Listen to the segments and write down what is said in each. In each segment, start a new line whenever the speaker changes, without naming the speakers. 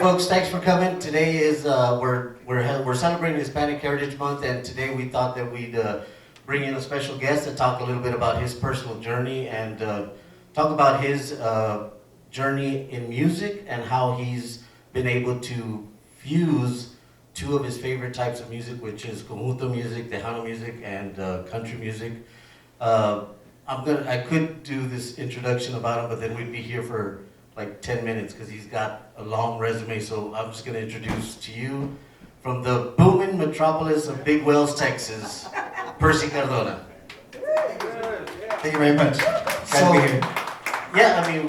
folks, thanks for coming. Today is we're celebrating Hispanic Heritage Month, and today we thought that we'd bring in a special guest to talk a little bit about his personal journey and talk about his journey in music and how he's been able to fuse two of his favorite types of music, which is conjunto music, tejano music, and country music. I could do this introduction about him, but then we'd be here for like 10 minutes because he's got a long resume. So I'm just going to introduce to you from the booming metropolis of Big Wells, Texas, Percy Cardona.
Thank you very much. Glad to be here.
Yeah, I mean,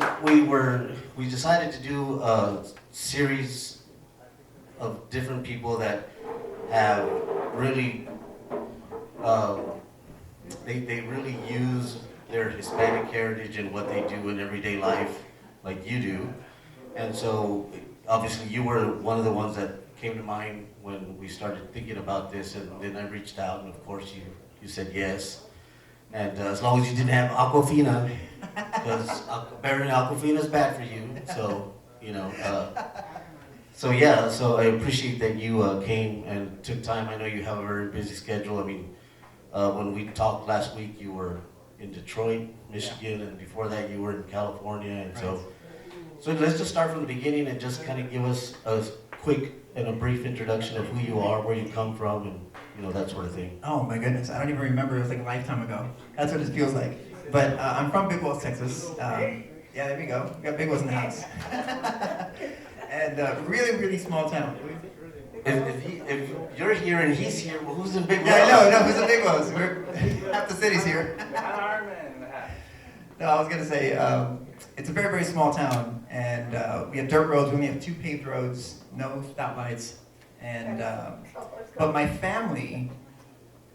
we decided to do a series of different people that have really they really use their Hispanic heritage and what they do in everyday life, like you do. And so, obviously, you were one of the ones that came to mind when we started thinking about this, and then I reached out, and of course, you said yes. And as long as you didn't have Aquafina, because apparently Aquafina is bad for you. So, so I appreciate that you came and took time. I know you have a very busy schedule. I mean, when we talked last week, you were in Detroit, Michigan, and before that you were in California. And so let's just start from the beginning and just kind of give us a quick and a brief introduction of who you are, where you come from, and that sort of thing.
Oh my goodness, I don't even remember. It was like a lifetime ago. That's what it feels like. But I'm from Big Wells, Texas. Yeah, there we go. We got Big Wells in the house. And really, really small town.
If you're here and he's here, well, who's in Big Wells?
Yeah, no, who's in Big Wells? Half the city's here. No, I was gonna say, it's a very, very small town, and we have dirt roads. We only have 2 paved roads, no stoplights, and but my family,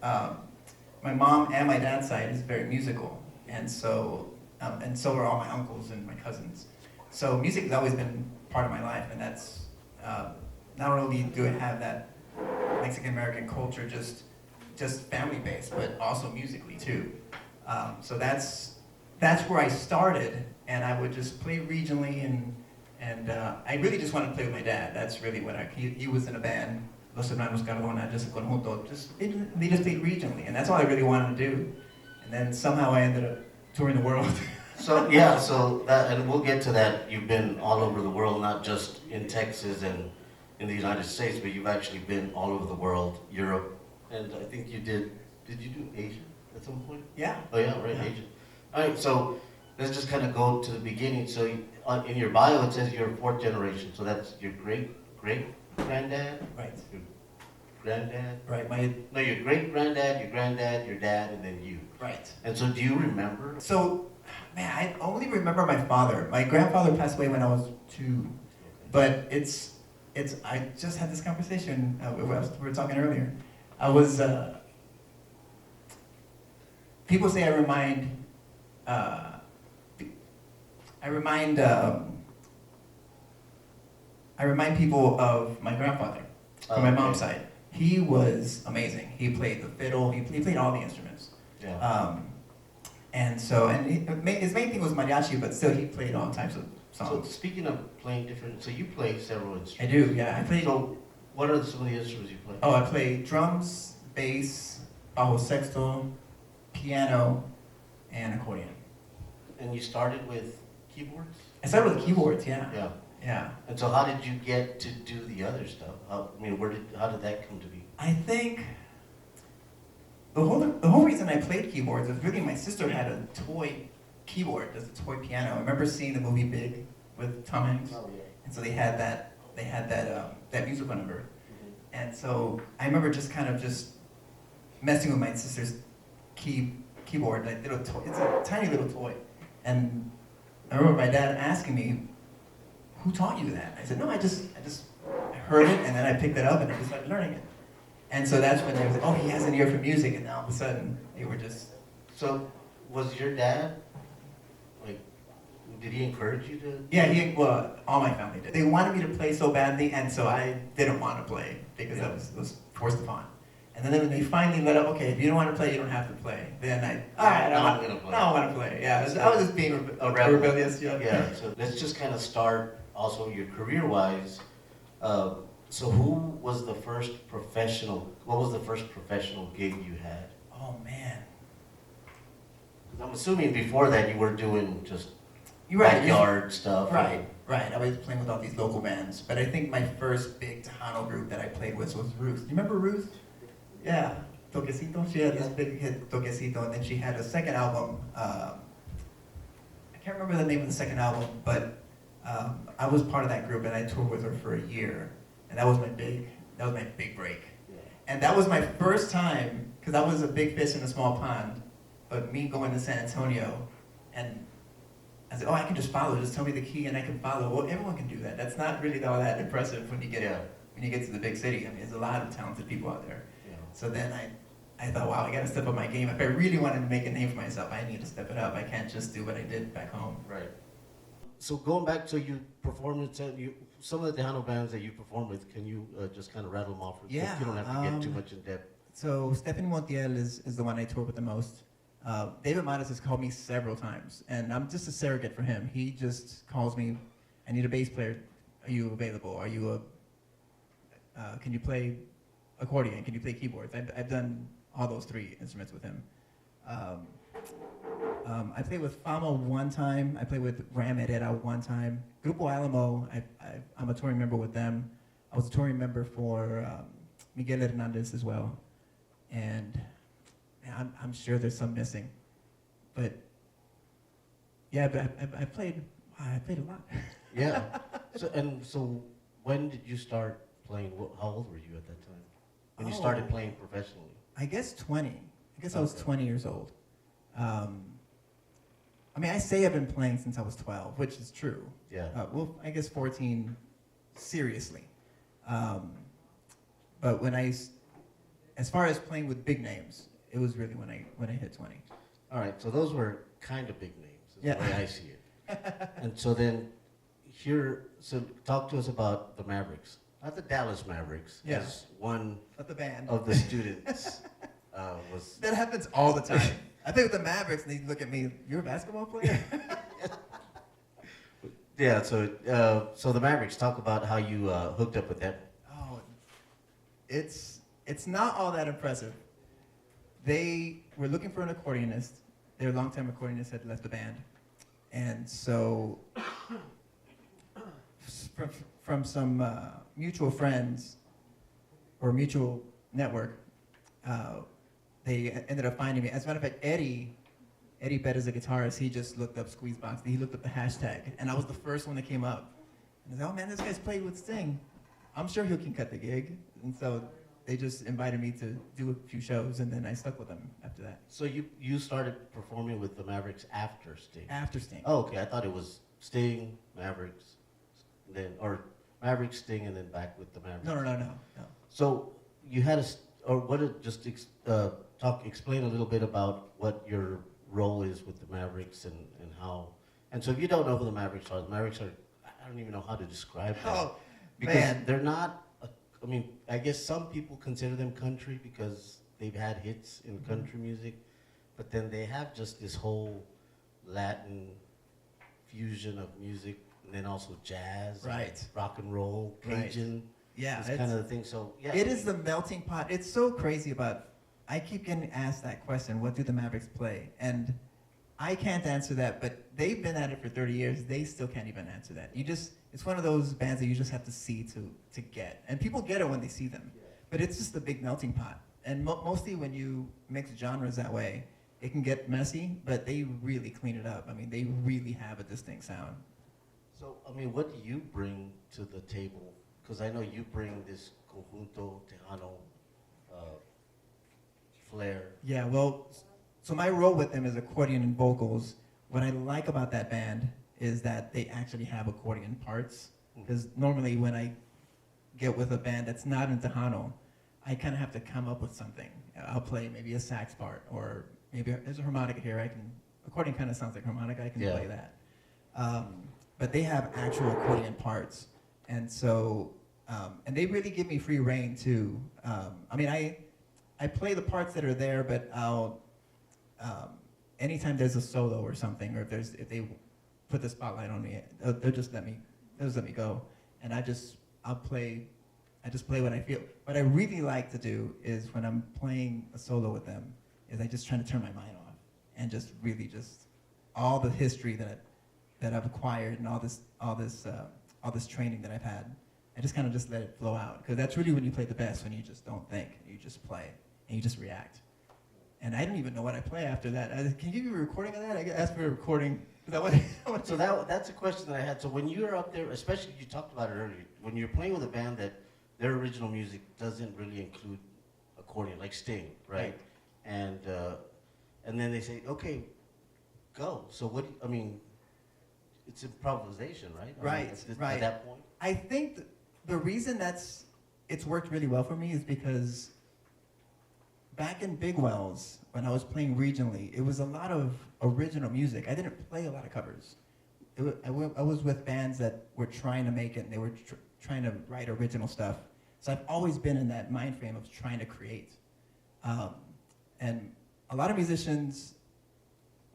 my mom and my dad's side is very musical, and so are all my uncles and my cousins. So music has always been part of my life, and that's not only do I have that Mexican American culture, just family based, but also musically too. So that's where I started, and I would just play regionally, and I really just wanted to play with my dad. That's really what he was in a band, Los Hermanos Cardona, just a conjunto. They just played regionally, and that's all I really wanted to do. And then somehow I ended up touring the world.
So that, and we'll get to that. You've been all over the world, not just in Texas and in the United States, but you've actually been all over the world, Europe, and I think you did you do Asia at some point?
Yeah.
Oh yeah, right, yeah. Asia. All right, so let's just kind of go to the beginning. So in your bio it says you're 4th generation, so that's your great-granddad?
Right.
Your granddad?
Right,
No, your great-granddad, your granddad, your dad, and then you.
Right.
And so do you remember?
So, man, I only remember my father. My grandfather passed away when I was 2, but I just had this conversation, we were talking earlier. People say I remind people of my grandfather from my mom's side. He was amazing. He played the fiddle. He played all the instruments.
Yeah.
His main thing was mariachi, but still he played all types of songs.
So speaking of playing different, so you play several instruments.
I do, yeah. I play.
So what are some of the instruments you play?
Oh, I play drums, bass, bajo sexto, piano, and accordion.
And you started with keyboards?
I started with keyboards, yeah.
Yeah.
Yeah.
And so how did you get to do the other stuff? How did that come to be?
I think the whole reason I played keyboards is really my sister had a toy keyboard, just a toy piano. I remember seeing the movie Big with Tom Hanks, and so they had that musical number, and so I remember just messing with my sister's keyboard, like little toy. It's a tiny little toy, and I remember my dad asking me, "Who taught you that?" I said, "No, I heard it, and then I picked it up, and I just started learning it." And so that's when they was like, "Oh, he has an ear for music," and now all of a sudden they were just.
So, was your dad did he encourage you to?
Yeah, all my family did. They wanted me to play so badly, and so I didn't want to play because I was forced upon. And then when they finally let up, okay, if you don't want to play, you don't have to play. Then
I'm gonna play.
No, I want to play. Yeah, I was just being rebellious.
Yeah. So let's just kind of start also your career-wise. So who was the first professional, what was the first professional gig you had?
Oh man,
'Cause I'm assuming before that you were doing just
you're right.
backyard stuff.
Right, right. I was playing with all these local bands, but I think my first big Tejano group that I played with was Ruth. You remember Ruth? Yeah, Toquecito. She had this big hit, Toquecito, and then she had a second album. I can't remember the name of the second album, but I was part of that group, and I toured with her for a year, and that was my big break. And that was my first time, because I was a big fish in a small pond, but me going to San Antonio, and I said, oh, I can just follow. Just tell me the key, and I can follow. Well, everyone can do that. That's not really all that impressive when you get to the big city. I mean, there's a lot of talented people out there.
Yeah.
So then I thought, wow, I got to step up my game. If I really wanted to make a name for myself, I need to step it up. I can't just do what I did back home.
Right. So going back to you performed, some of the Tejano bands that you perform with, can you just kind of rattle them off?
Yeah,
You don't have to get too much in depth.
So Stephanie Montiel is the one I tour with the most. David Matas has called me several times, and I'm just a surrogate for him. He just calls me, I need a bass player. Are you available? Are you can you play accordion? Can you play keyboards? I've done all those three instruments with him. I played with Fama one time. I played with Ram Herrera one time. Grupo Alamo, I'm a touring member with them. I was a touring member for Miguel Hernandez as well. And man, I'm sure there's some missing. But yeah, but I played a lot.
Yeah. So when did you start playing? How old were you at that time? When you started playing professionally?
I guess 20. I guess I was 20 years old. I mean, I say I've been playing since I was 12, which is true.
Yeah.
Well, I guess 14 seriously. But as far as playing with big names, it was really when I hit 20.
All right, so those were kind of big names, is
Yeah.
the way I see it. And so then, so talk to us about the Mavericks. Not the Dallas Mavericks,
Yeah.
as one
But the band.
of the students was...
That happens all the time. I play with the Mavericks and they look at me, you're a basketball player?
Yeah, so the Mavericks, talk about how you hooked up with them.
Oh, it's not all that impressive. They were looking for an accordionist. Their longtime accordionist had left the band. And so from some mutual friends or mutual network, they ended up finding me. As a matter of fact, Eddie Bettis, the guitarist, he just looked up Squeezebox. He looked up the hashtag, and I was the first one that came up. And I said, oh man, this guy's played with Sting. I'm sure he can cut the gig. And so they just invited me to do a few shows, and then I stuck with them after that.
So you started performing with the Mavericks after Sting?
After Sting.
Oh, okay, I thought it was Sting, Mavericks, or Mavericks, Sting, and then back with the Mavericks.
No.
So you had explain a little bit about what your role is with the Mavericks and how. And so if you don't know who the Mavericks are, I don't even know how to describe them.
Oh,
because
man.
they're not, I mean, I guess some people consider them country because they've had hits in country music, but then they have just this whole Latin fusion of music, and then also jazz,
Right.
and rock and roll, Cajun.
Right. Yeah,
this kind of thing. So yeah,
it is the melting pot. It's so crazy I keep getting asked that question, what do the Mavericks play? And I can't answer that, but they've been at it for 30 years. They still can't even answer that. It's one of those bands that you just have to see to get. And people get it when they see them. But it's just a big melting pot. And mostly when you mix genres that way, it can get messy, but they really clean it up. I mean, they really have a distinct sound.
So, I mean, what do you bring to the table? Because I know you bring this conjunto, tejano, flair.
Yeah, well, so my role with them is accordion and vocals. What I like about that band is that they actually have accordion parts. Because normally when I get with a band that's not in Tejano, I kind of have to come up with something. I'll play maybe a sax part, or maybe there's a harmonica here. Accordion kind of sounds like harmonica, I can play that. But they have actual accordion parts. And so, and they really give me free reign too. I mean, I play the parts that are there, but I'll, anytime there's a solo or something, or if they put the spotlight on me, they'll just let me go. And I just I just play what I feel. What I really like to do is when I'm playing a solo with them, is I just try to turn my mind off and just really just all the history that I've acquired and all this training that I've had. I just kind of just let it flow out, because that's really when you play the best, when you just don't think, you just play and you just react. And I didn't even know what I play after that. Can you give me a recording of that? I asked for a recording.
So that's a question that I had. So when you're up there, especially you talked about it earlier, when you're playing with a band that their original music doesn't really include accordion, like Sting, right? And then they say, okay, go. So what? I mean, it's improvisation, right?
Right, right.
At that point.
I think the reason it's worked really well for me is because back in Big Wells, when I was playing regionally, it was a lot of original music. I didn't play a lot of covers. I was with bands that were trying to make it, and they were trying to write original stuff. So I've always been in that mind frame of trying to create. And a lot of musicians,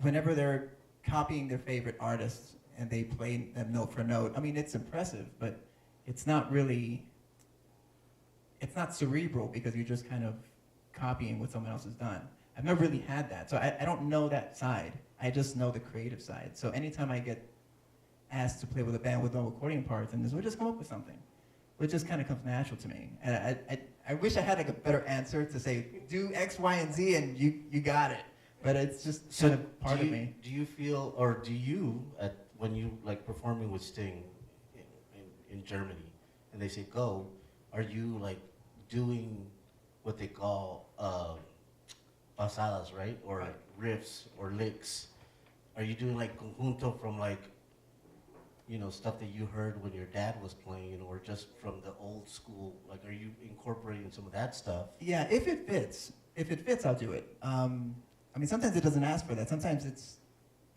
whenever they're copying their favorite artists and they play them note for note, I mean, it's impressive, but it's not cerebral, because you're just kind of copying what someone else has done. I've never really had that, so I don't know that side. I just know the creative side. So anytime I get asked to play with a band with no accordion parts, and we'll just come up with something. It just kind of comes natural to me. And I wish I had like a better answer to say, do X, Y, and Z, and you got it. But it's just kind of part of me.
Do you feel, or do you, when you like performing with Sting in Germany, and they say go, are you like doing what they call pasadas, right? Or riffs or licks? Are you doing like conjunto from like, stuff that you heard when your dad was playing, or just from the old school? Like, are you incorporating some of that stuff?
Yeah, if it fits, I'll do it. I mean, sometimes it doesn't ask for that. Sometimes it's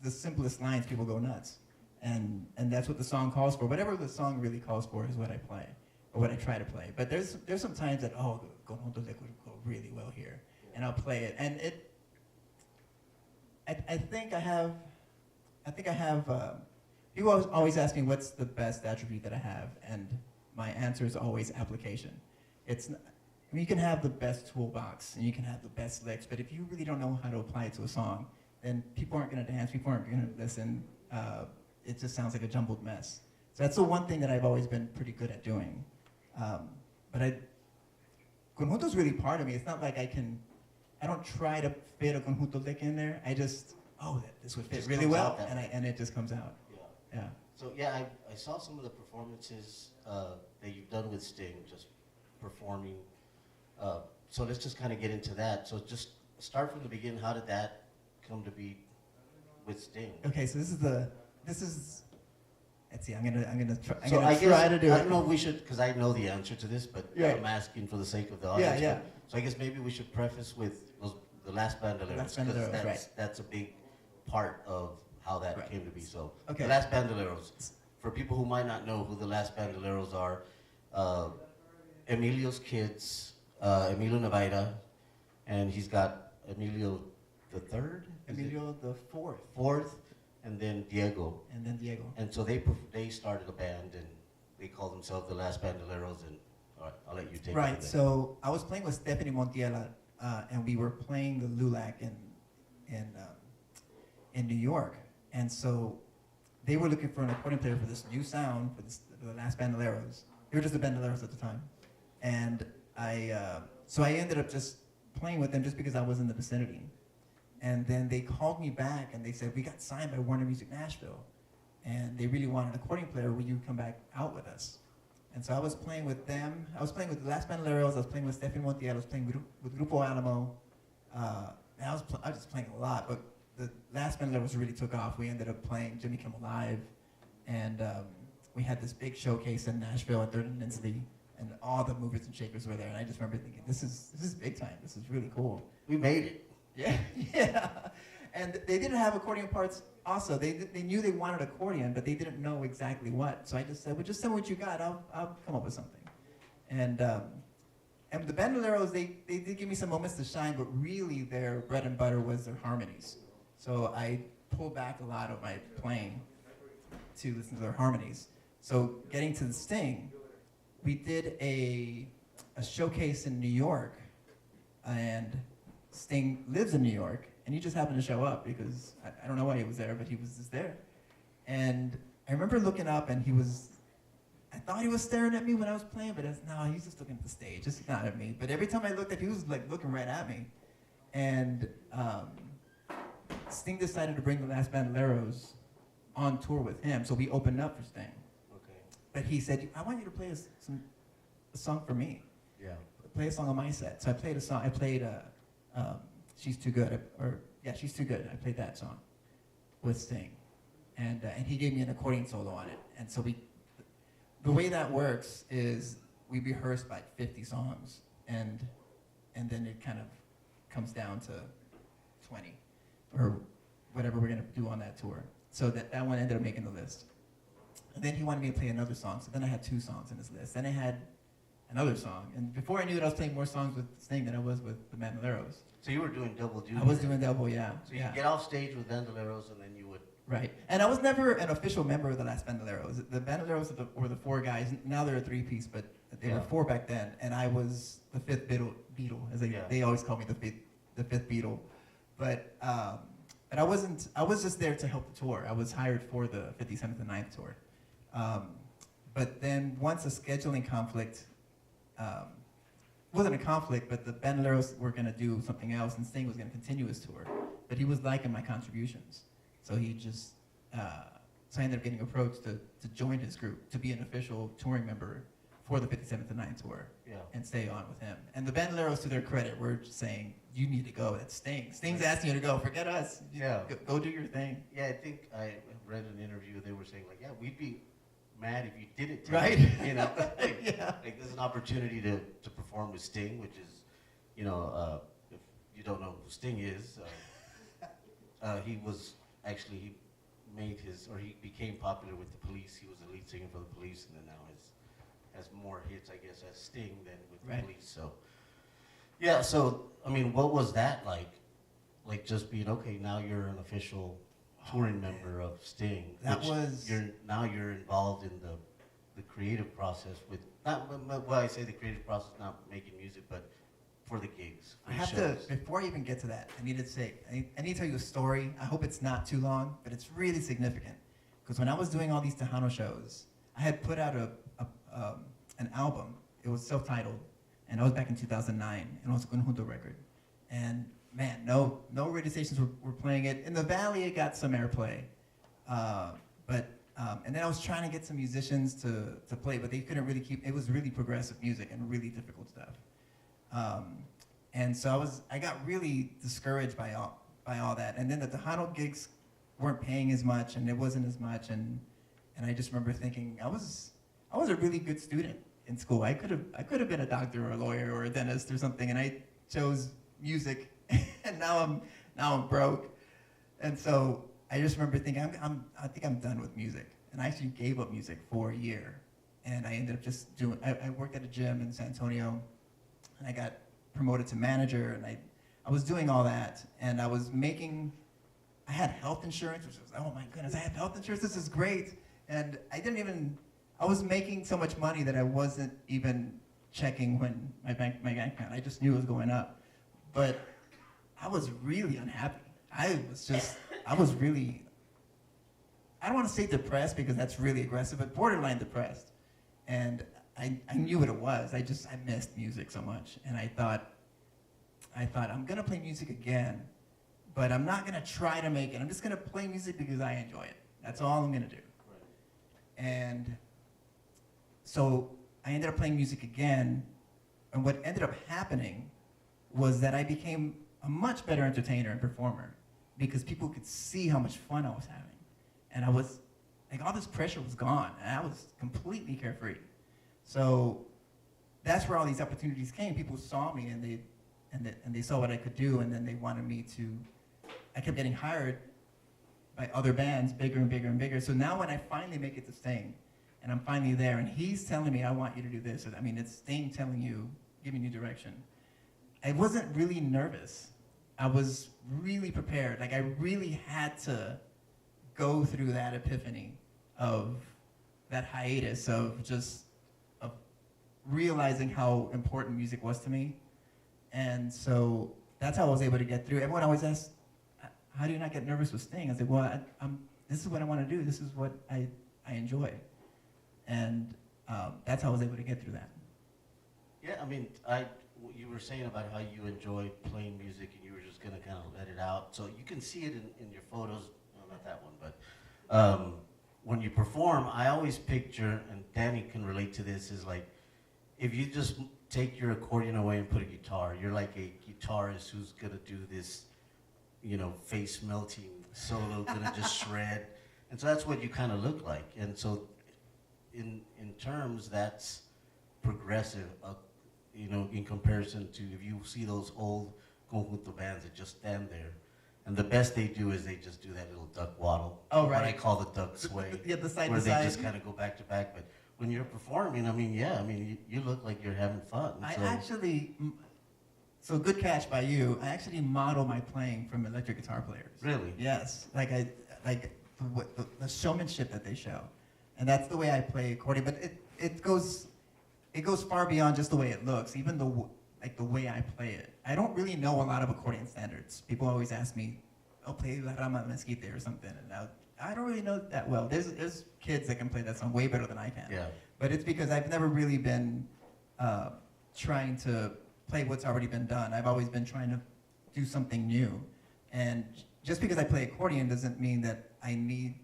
the simplest lines, people go nuts. And that's what the song calls for. Whatever the song really calls for is what I play, or what I try to play. But there's some times that, conjunto would go really well here, and I'll play it. And I think I have, people always ask me what's the best attribute that I have, and my answer is always application. You can have the best toolbox, and you can have the best licks, but if you really don't know how to apply it to a song, then people aren't going to dance, people aren't going to listen. It just sounds like a jumbled mess. So that's the one thing that I've always been pretty good at doing. But conjunto's really part of me. It's not like I don't try to fit a conjunto lick in there. I just, this would fit really well, and it just comes out. Yeah.
So yeah, I saw some of the performances that you've done with Sting, just performing. So let's just kind of get into that. So just start from the beginning. How did that come to be with Sting?
Okay, so this is. Let's see. I'm gonna try to do it.
I don't know if we should, because I know the answer to this, but I'm asking for the sake of the audience.
Yeah.
So I guess maybe we should preface with the Las Bandoleros, because that's a big part of how that came to be. So the Las Bandoleros, for people who might not know who the Las Bandoleros are, Emilio's kids, Emilio Navaira, and he's got Emilio the third?
Emilio the fourth.
Fourth, and then Diego. And so they started a band, and they call themselves the Las Bandoleros, and all right, I'll let you take it.
Right, so I was playing with Stephanie Montiela, and we were playing the LULAC in New York. And so they were looking for an accordion player for this new sound, for the Las Bandoleros. They were just the Bandoleros at the time. And so I ended up just playing with them just because I was in the vicinity. And then they called me back and they said, we got signed by Warner Music Nashville, and they really want an accordion player. Will you come back out with us? And so I was playing with them. I was playing with the Las Bandoleros. I was playing with Stephanie Montiel. I was playing with Grupo Alamo. And I was just playing a lot, but the Las Bandoleros really took off. We ended up playing Jimmy Kimmel Live, and we had this big showcase in Nashville at Third and Lindsley, and all the movers and shakers were there. And I just remember thinking, this is big time. This is really cool.
We made it.
Yeah. And they didn't have accordion parts also. They knew they wanted accordion, but they didn't know exactly what. So I just said, well, just tell me what you got. I'll come up with something. And the Bandoleros, they did give me some moments to shine, but really their bread and butter was their harmonies. So I pulled back a lot of my playing to listen to their harmonies. So getting to the Sting, we did a showcase in New York, and Sting lives in New York, and he just happened to show up because I don't know why he was there, but he was just there. And I remember looking up, and I thought he was staring at me when I was playing, but no, he's just looking at the stage, just not at me. But every time I looked up, he was like looking right at me. And Sting decided to bring the Last Bandoleros on tour with him, so we opened up for Sting.
Okay.
But he said, I want you to play a song for me.
Yeah.
Play a song on my set. So I played a song. I played She's Too Good. She's Too Good. I played that song with Sting. And he gave me an accordion solo on it. And so the way that works is we rehearse like 50 songs, and then it kind of comes down to 20 or whatever we're gonna do on that tour. So that one ended up making the list. And then he wanted me to play another song, so then I had 2 songs in his list. Then I had another song, and before I knew it, I was playing more songs with Sting than I was with the Bandoleros.
So you were doing double duty?
I was doing double, yeah.
So you get off stage with Bandoleros, and then you would...
Right, and I was never an official member of the Last Bandoleros. The Bandoleros were the 4 guys. Now they're a 3-piece, but they were 4 back then, and I was the 5th Beatle, as they always call me, the fifth Beatle. But I wasn't. I was just there to help the tour. I was hired for the 57th and 9th tour. But then once a scheduling conflict, wasn't a conflict, but the Bandoleros were going to do something else, and Sting was going to continue his tour. But he was liking my contributions, so he just. So I ended up getting approached to join his group, to be an official touring member for the 57th and 9th tour, and stay on with him. And the Bandoleros, to their credit, were just saying, "You need to go. That's Sting. Sting's asking you to go. Forget us. Go do your thing."
Yeah, I think I read an interview. They were saying like, "Yeah, we'd be mad if you did it."
Right.
You know, like there's an opportunity to perform with Sting, which is, if you don't know who Sting is, he became popular with the Police. He was the lead singer for the Police, and then now has more hits, I guess, as Sting than with the Police. So, yeah. So, I mean, what was that like? Like just being now you're an official touring member of Sting. You're involved in the creative process with I say the creative process, not making music, but for the gigs. For
before I even get to that, I need to tell you a story. I hope it's not too long, but it's really significant. Because when I was doing all these Tejano shows, I had put out an album. It was self-titled, and that was back in 2009, and it was a Conjunto record. And man, no radio stations were playing it. In the Valley, it got some airplay. And then I was trying to get some musicians to play, but they couldn't really it was really progressive music and really difficult stuff. And so I got really discouraged by all that. And then the Tejano gigs weren't paying as much, and it wasn't as much. And I just remember thinking I was a really good student in school. I could have been a doctor or a lawyer or a dentist or something, and I chose music, and now I'm broke. And so I just remember thinking I think I'm done with music, and I actually gave up music for a year, and I ended up just doing. I worked at a gym in San Antonio, and I got promoted to manager, and I was doing all that, and I had health insurance, which was, oh my goodness, I have health insurance, this is great. And I was making so much money that I wasn't even checking when my bank account, I just knew it was going up. But I was really unhappy. I was really, I don't want to say depressed because that's really aggressive, but borderline depressed. And I knew what it was. I missed music so much. And I thought, I'm gonna play music again, but I'm not gonna try to make it. I'm just gonna play music because I enjoy it. That's all I'm gonna do. Right. And so I ended up playing music again, and what ended up happening was that I became a much better entertainer and performer because people could see how much fun I was having. And I was, like, all this pressure was gone, and I was completely carefree. So that's where all these opportunities came. People saw me, and they saw what I could do, and then they wanted me to. I kept getting hired by other bands, bigger and bigger and bigger. So now when I finally make it to Sting, and I'm finally there, and he's telling me, I want you to do this. I mean, it's Sting telling you, giving you direction. I wasn't really nervous. I was really prepared. Like, I really had to go through that epiphany of that hiatus of realizing how important music was to me. And so that's how I was able to get through. Everyone always asks, how do you not get nervous with Sting? I said, well, this is what I want to do. This is what I enjoy. And that's how I was able to get through that.
Yeah, I mean, you were saying about how you enjoy playing music and you were just gonna kind of let it out. So you can see it in your photos, well, not that one, but when you perform, I always picture, and Danny can relate to this, is like, if you just take your accordion away and put a guitar, you're like a guitarist who's gonna do this, face melting solo, gonna just shred. And so that's what you kind of look like. And so in terms, that's progressive, in comparison to if you see those old conjunto bands that just stand there. And the best they do is they just do that little duck waddle.
Oh, right.
What I call the duck sway.
Yeah, the side
where
to
they
side.
just kind of go back to back. But when you're performing, you look like you're having fun.
So good catch by you. I actually model my playing from electric guitar players.
Really?
Yes, the showmanship that they show, and that's the way I play accordion. But it goes far beyond just the way it looks. Even the way I play it. I don't really know a lot of accordion standards. People always ask me, "Oh, play La Rama Mezquite or something," and I don't really know that well. There's kids that can play that song way better than I can.
Yeah.
But it's because I've never really been trying to play what's already been done. I've always been trying to do something new. And just because I play accordion doesn't mean that I need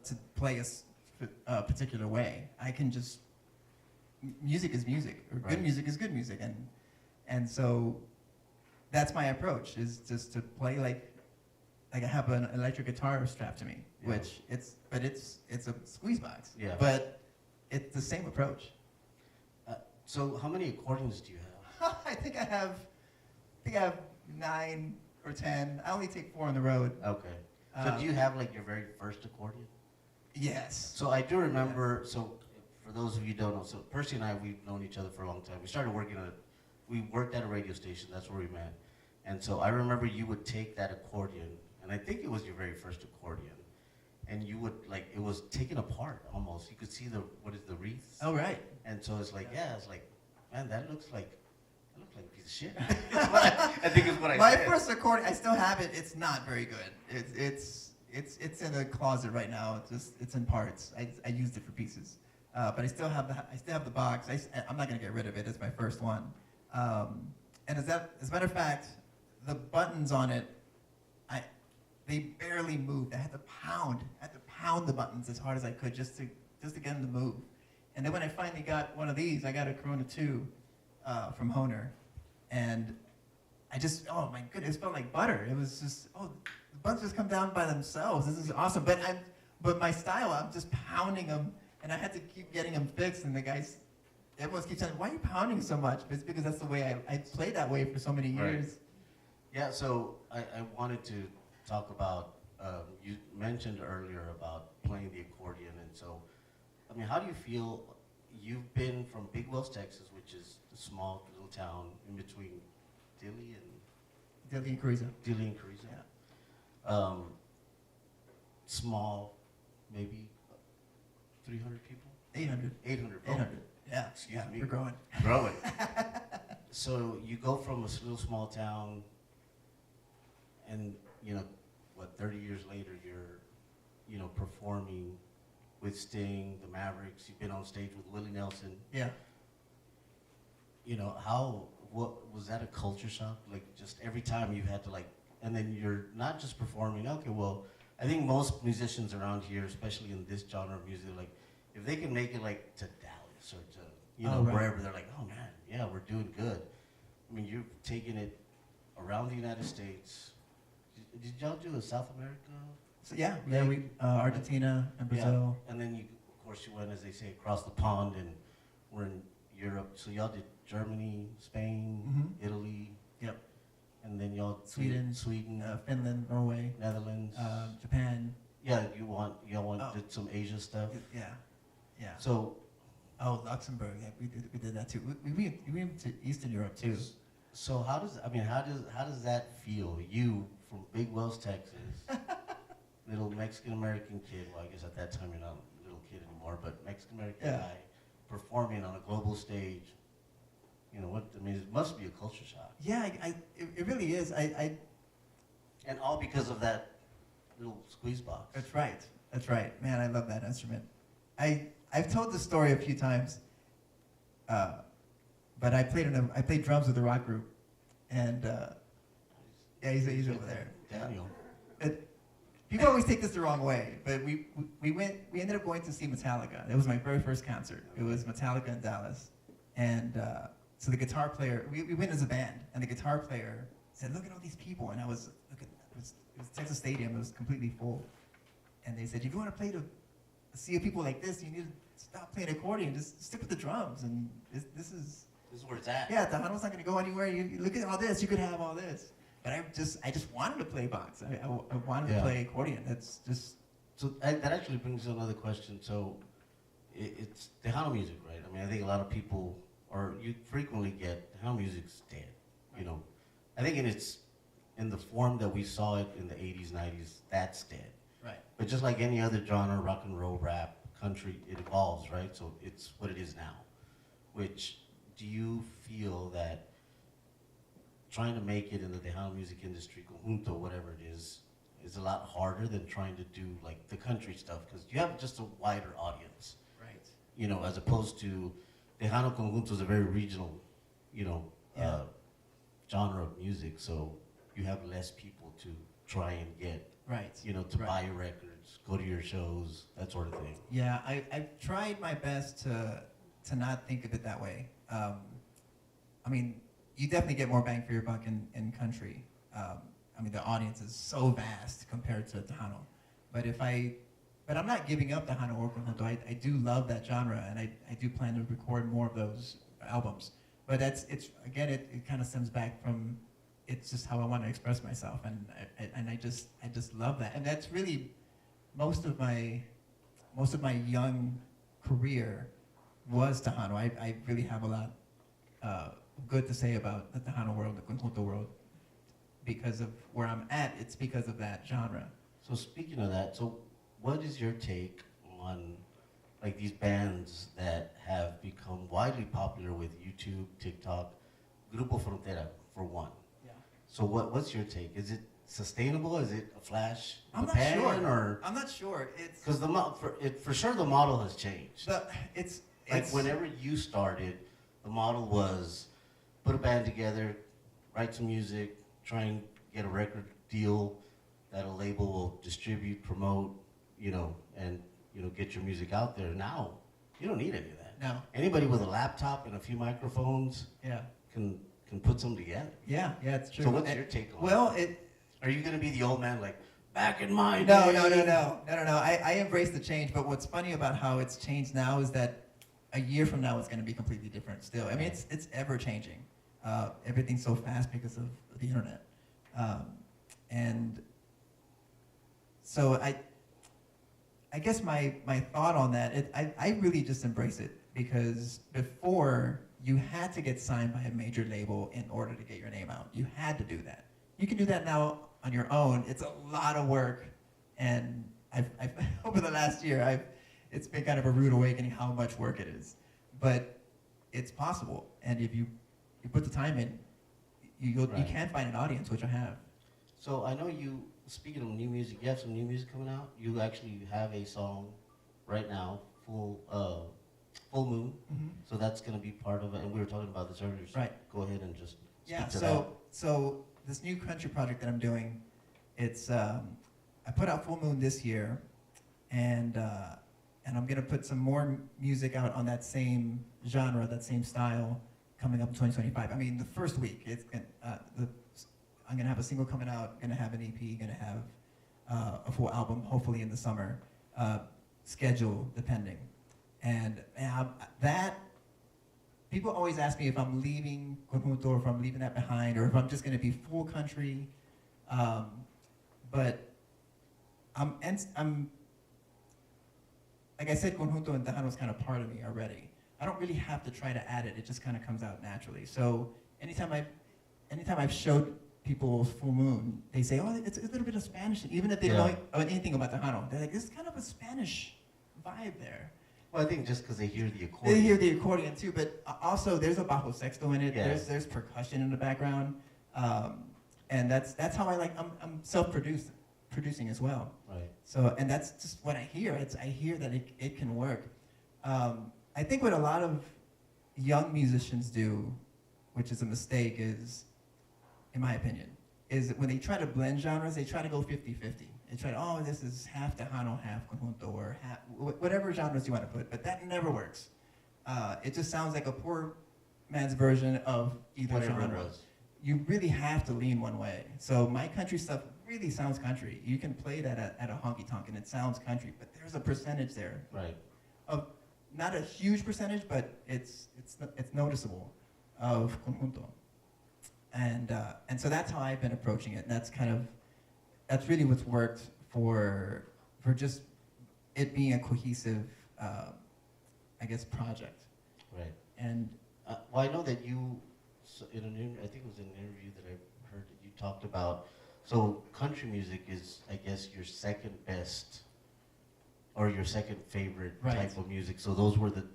to play a particular way. I can just, music is music, or
Right.
good music is good music. And so that's my approach, is just to play like I have an electric guitar strapped to me,
Yeah.
which it's a squeeze box.
Yeah.
But it's the same approach.
So how many accordions do you have?
I think I have 9 or 10. I only take 4 on the road.
Okay. So do you have like your very first accordion?
Yes.
So I do remember, so for those of you who don't know, so Percy and I, we've known each other for a long time. We worked at a radio station, that's where we met. And so I remember you would take that accordion, and I think it was your very first accordion, and you would, it was taken apart almost. You could see the wreaths.
Oh, right.
And so it's like, man, that looks like a piece of shit. I think is what I
My
said.
first accordion, I still have it. It's not very good. It's in a closet right now. It's in parts. I used it for pieces, but I still have the box. I'm not gonna get rid of it. It's my first one. And as a matter of fact, the buttons on it, they barely moved. I had to pound the buttons as hard as I could just to get them to move. And then when I finally got one of these, I got a Corona 2 from Honer, and oh my goodness, it felt like butter. It was just, the buttons just come down by themselves. This is awesome. But my style, I'm just pounding them, and I had to keep getting them fixed. And everyone keeps saying, "Why are you pounding so much?" But it's because that's the way I played that way for so many years.
Right. Yeah. So I wanted to talk about. You mentioned earlier about playing the accordion, and so, how do you feel? You've been from Big Wells, Texas, which is a small little town in between Dilley and
Carrizo.
Yeah. Small, maybe 300 people.
800.
800.
800. Yeah.
Excuse me.
We're growing.
Growing. So you go from a little small town, and 30 years later, you're, performing with Sting, the Mavericks. You've been on stage with Willie Nelson.
Yeah.
What was that a culture shock? Like, just every time you had to and then you're not just performing. Okay, well, I think most musicians around here, especially in this genre of music, if they can make it to Dallas or to
Right.
wherever, they're like, oh man, yeah, we're doing good. You've taken it around the United States. Did y'all do a South America?
So we Argentina and Brazil.
Yeah. And then of course, you went, as they say, across the pond, and we're in Europe. So y'all did Germany, Spain, Italy.
Yep.
And then y'all
Sweden, Finland, Norway,
Netherlands,
Japan.
Yeah, y'all did some Asia stuff.
Yeah.
So,
Luxembourg. Yeah, we did that too. We went to Eastern Europe too.
So how does that feel? You from Big Wells, Texas, little Mexican American kid. Well, I guess at that time you're not a little kid anymore, but Mexican American guy performing on a global stage You know what? I mean, it must be a culture shock.
Yeah, it really is.
And all because of that little squeeze box.
That's right. That's right. Man, I love that instrument. I've told this story a few times, but I played drums with a rock group, and yeah, he's over there.
Daniel.
People always take this the wrong way, but we ended up going to see Metallica. It was my very first concert. It was Metallica in Dallas, and so the guitar player, we went as a band, and the guitar player said, "Look at all these people," and I was looking. It was Texas Stadium. It was completely full, and they said, "If you want to play to see people like this, you need to stop playing accordion. Just stick with the drums." And this is
where it's at.
Yeah, Tejano's not going to go anywhere. You look at all this. You could have all this. But I just wanted to play box. I wanted to play accordion. That's just...
So that actually brings another question. So it's Tejano music, right? I mean, I think a lot of people, or you frequently get Tejano music's dead. You know, I think in the form that we saw it in the 80s, 90s, that's dead.
Right.
But just like any other genre, rock and roll, rap, country, it evolves, right? So it's what it is now. Which, do you feel that trying to make it in the Tejano music industry, conjunto, whatever it is a lot harder than trying to do like the country stuff? Because you have just a wider audience.
Right.
You know, as opposed to Tejano conjunto is a very regional, you know, genre of music. So you have less people to try and get,
right.
You know, to buy your records, go to your shows, that sort of thing.
Yeah, I've tried my best to not think of it that way. I mean, you definitely get more bang for your buck in country. I mean, the audience is so vast compared to Tejano. But I'm not giving up Tejano or conjunto. I do love that genre, and I do plan to record more of those albums. But it kind of stems back from, it's just how I want to express myself, and I just love that. And that's really most of my young career was Tejano. I really have a lot good to say about the Tejano world, the conjunto world, because of where I'm at. It's because of that genre.
So speaking of that, so what is your take on like these bands that have become widely popular with YouTube, TikTok, Grupo Frontera for one?
Yeah.
So what's your take? Is it sustainable? Is it a flash in
I'm
the
not
pan,
sure.
or
I'm not sure. It's
because for sure the model has changed.
it's
Whenever you started, the model was put a band together, write some music, try and get a record deal that a label will distribute, promote, you know, and you know, get your music out there. Now, you don't need any of that.
No.
Anybody with a laptop and a few microphones can put some together.
Yeah, it's true.
So what's your take on it?
Well,
Are you going to be the old man like, back in my day?
No. I embrace the change, but what's funny about how it's changed now is that a year from now it's going to be completely different still. I mean, it's ever changing. Everything's so fast because of the internet. And so I guess my thought on that, I really just embrace it, because before you had to get signed by a major label in order to get your name out. You had to do that. You can do that now on your own. It's a lot of work, and I've over the last year, it's been kind of a rude awakening how much work it is. But it's possible, and if you put the time in, you can find an audience, which I have.
So I know you, speaking of new music, you have some new music coming out. You actually have a song right now, Full Moon. Mm-hmm. So that's going to be part of it, and we were talking about this earlier. So go ahead and just speak to that.
So this new country project that I'm doing, it's I put out Full Moon this year, and I'm going to put some more music out on that same genre, that same style, coming up in 2025. I mean, the first week, I'm going to have a single coming out, going to have an EP, going to have a full album, hopefully in the summer, schedule depending. And that, people always ask me if I'm leaving conjunto, or if I'm leaving that behind, or if I'm just going to be full country. But I'm like I said, conjunto and Tejano is kind of part of me already. I don't really have to try to add it; it just kind of comes out naturally. So anytime I've showed people Full Moon, they say, "Oh, it's a little bit of Spanish," even if they don't know anything about Tejano. They're like, "This is kind of a Spanish vibe there."
Well, I think just because they hear the accordion.
They hear the accordion too, but also there's a bajo sexto in it.
Yeah.
There's percussion in the background, and that's how I like. I'm self-producing as well.
Right.
So and that's just what I hear. I hear that it can work. I think what a lot of young musicians do, which is a mistake, is, in my opinion, is when they try to blend genres, they try to go 50-50. They try to, oh, this is half Tejano, half Conjunto, or half, whatever genres you want to put, but that never works. It just sounds like a poor man's version of either
Whatever it
genre.
was.
You really have to lean one way. So my country stuff really sounds country. You can play that at a honky-tonk and it sounds country, but there's a percentage there.
Right.
Of, not a huge percentage, but it's noticeable of Conjunto. And so that's how I've been approaching it. And that's really what's worked for just it being a cohesive, I guess, project.
Right.
And
well, I know that you, I think it was in an interview that I heard that you talked about, so country music is, I guess, your second best, or your second favorite
Right.
type of music. So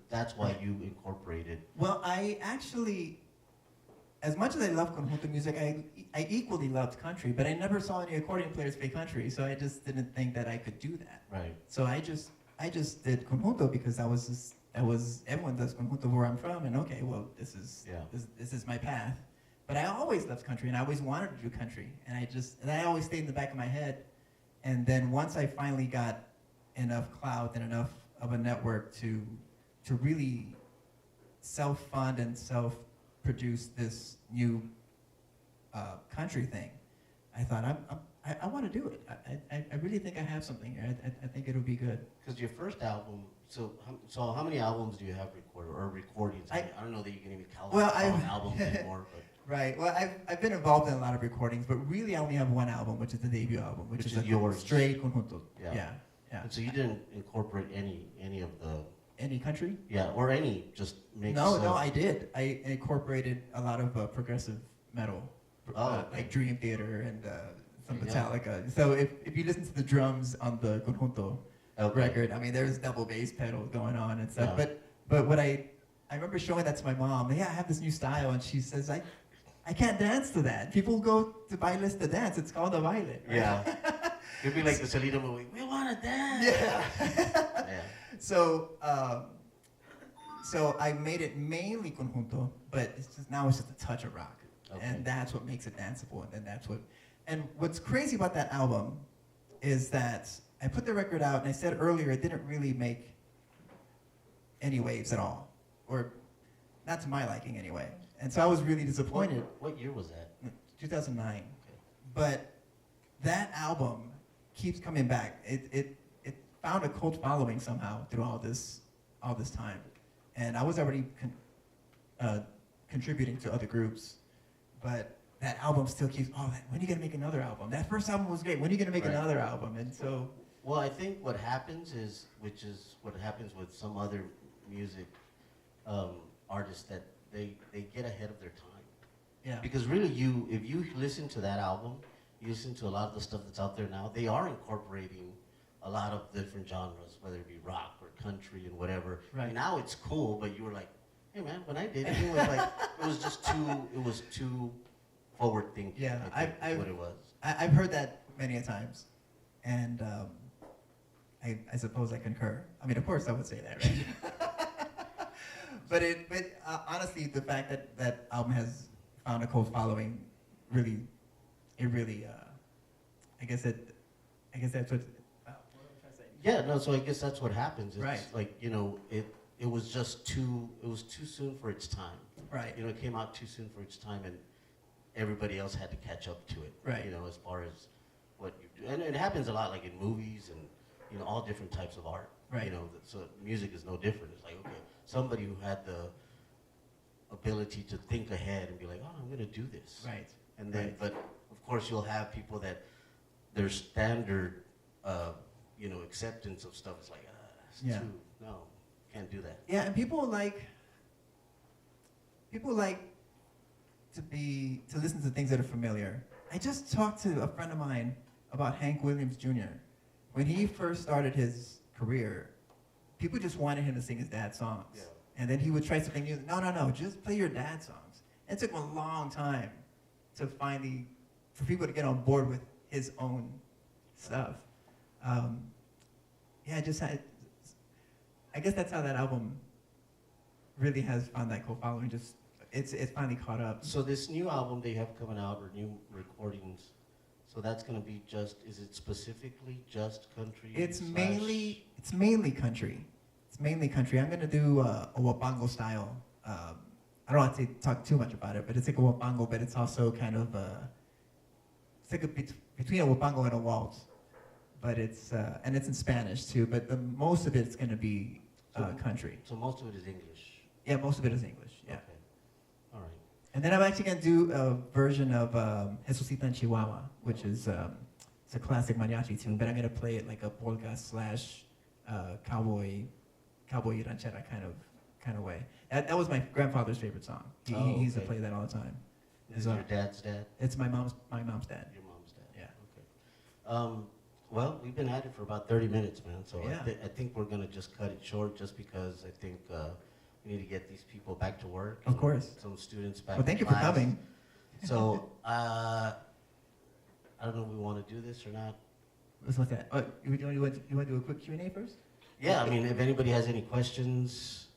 that's why
Right.
you incorporated.
well, I actually, as much as I love Conjunto music, I equally loved country, but I never saw any accordion players play country, so I just didn't think that I could do that.
Right.
So I just did Conjunto because that was everyone does Conjunto where I'm from, and okay, well this is my path. But I always loved country, and I always wanted to do country, and I always stayed in the back of my head. And then once I finally got enough clout and enough of a network to really self-fund and self-produce this new country thing, I thought I want to do it. I really think I have something here. I think it'll be good.
Because your first album, so how many albums do you have recorded, or recordings? I don't know that you can even count albums anymore. But.
Right. Well, I've been involved in a lot of recordings, but really I only have one album, which is the debut album, which is
yours.
Straight Conjunto.
Yeah.
Yeah.
And so you didn't incorporate any of the.
Any country?
Yeah, or any, just mix.
No, I did. I incorporated a lot of progressive metal, like Dream Theater and some Metallica. So if you listen to the drums on the Conjunto record, I mean, there's double bass pedal going on and stuff.
Yeah.
But what I remember showing that to my mom. Yeah, I have this new style, and she says, I can't dance to that. People go to bailes to dance. It's called a baile. Right?
Yeah. It'd be like the Selena movie. We want to dance.
Yeah. So I made it mainly Conjunto, but now it's just a touch of rock.
Okay.
And that's what makes it danceable. And what's crazy about that album is that I put the record out, and I said earlier it didn't really make any waves at all, or not to my liking anyway. And so I was really disappointed.
What year was that?
2009.
Okay.
But that album keeps coming back. It found a cult following somehow through all this time. And I was already contributing to other groups, but that album still keeps, when are you gonna make another album? That first album was great, when are you gonna make another album? And so...
Well, I think what happens is, which is what happens with some other music artists, that they get ahead of their time.
Yeah.
Because really, if you listen to that album, you listen to a lot of the stuff that's out there now, they are incorporating a lot of different genres, whether it be rock or country and whatever.
Right.
And now it's cool, but you were like, hey man, when I did it, it was too forward thinking.
Yeah,
I think is what it was.
I've heard that many a times, and I suppose I concur. I mean, of course I would say that, right? but honestly, the fact that that album has found a cult following, really, I guess that's what.
Yeah, no. So I guess that's what happens. It's
Right.
like, it was just too soon for its time.
Right.
It came out too soon for its time, and everybody else had to catch up to it.
Right.
As far as what you do, and it happens a lot, like in movies and all different types of art.
Right.
So music is no different. It's like, okay, somebody who had the ability to think ahead and be like, oh, I'm going to do this.
Right.
And then,
Right.
but of course, you'll have people that their standard, acceptance of stuff is like, no, can't do that.
Yeah, and people like to listen to things that are familiar. I just talked to a friend of mine about Hank Williams Jr. When he first started his career, people just wanted him to sing his dad's songs.
Yeah.
And then he would try something new. No, just play your dad's songs. And it took him a long time to for people to get on board with his own stuff. I guess that's how that album really has found that cult following. Just it's finally caught up.
So this new album they have coming out, or new recordings, so that's going to be is it specifically just country?
It's mainly country. It's mainly country. I'm going to do a wapango style. I don't want to talk too much about it, but it's like a wapango, but it's also kind of it's like between a wapango and a waltz. But it's and it's in Spanish too. But most of it's going to be country.
So most of it is English.
Yeah, most of it is English. Yeah.
Okay. All right.
And then I'm actually going to do a version of Jesucita en Chihuahua, which is it's a classic mariachi tune. But I'm going to play it like a polka / cowboy ranchera kind of way. That was my grandfather's favorite song. He used to play that all the time.
Is it your dad's dad?
It's my mom's dad.
Your mom's dad.
Yeah.
Okay. Well, we've been at it for about 30 minutes, man. So
Yeah.
I think we're gonna just cut it short, just because I think we need to get these people back to work.
Of course.
Some students back.
Well, thank
to
you for
class.
coming.
So I don't know if we want to do this or not.
What's that? Oh, you want to do a quick Q&A first?
Yeah, I mean, if anybody has any questions,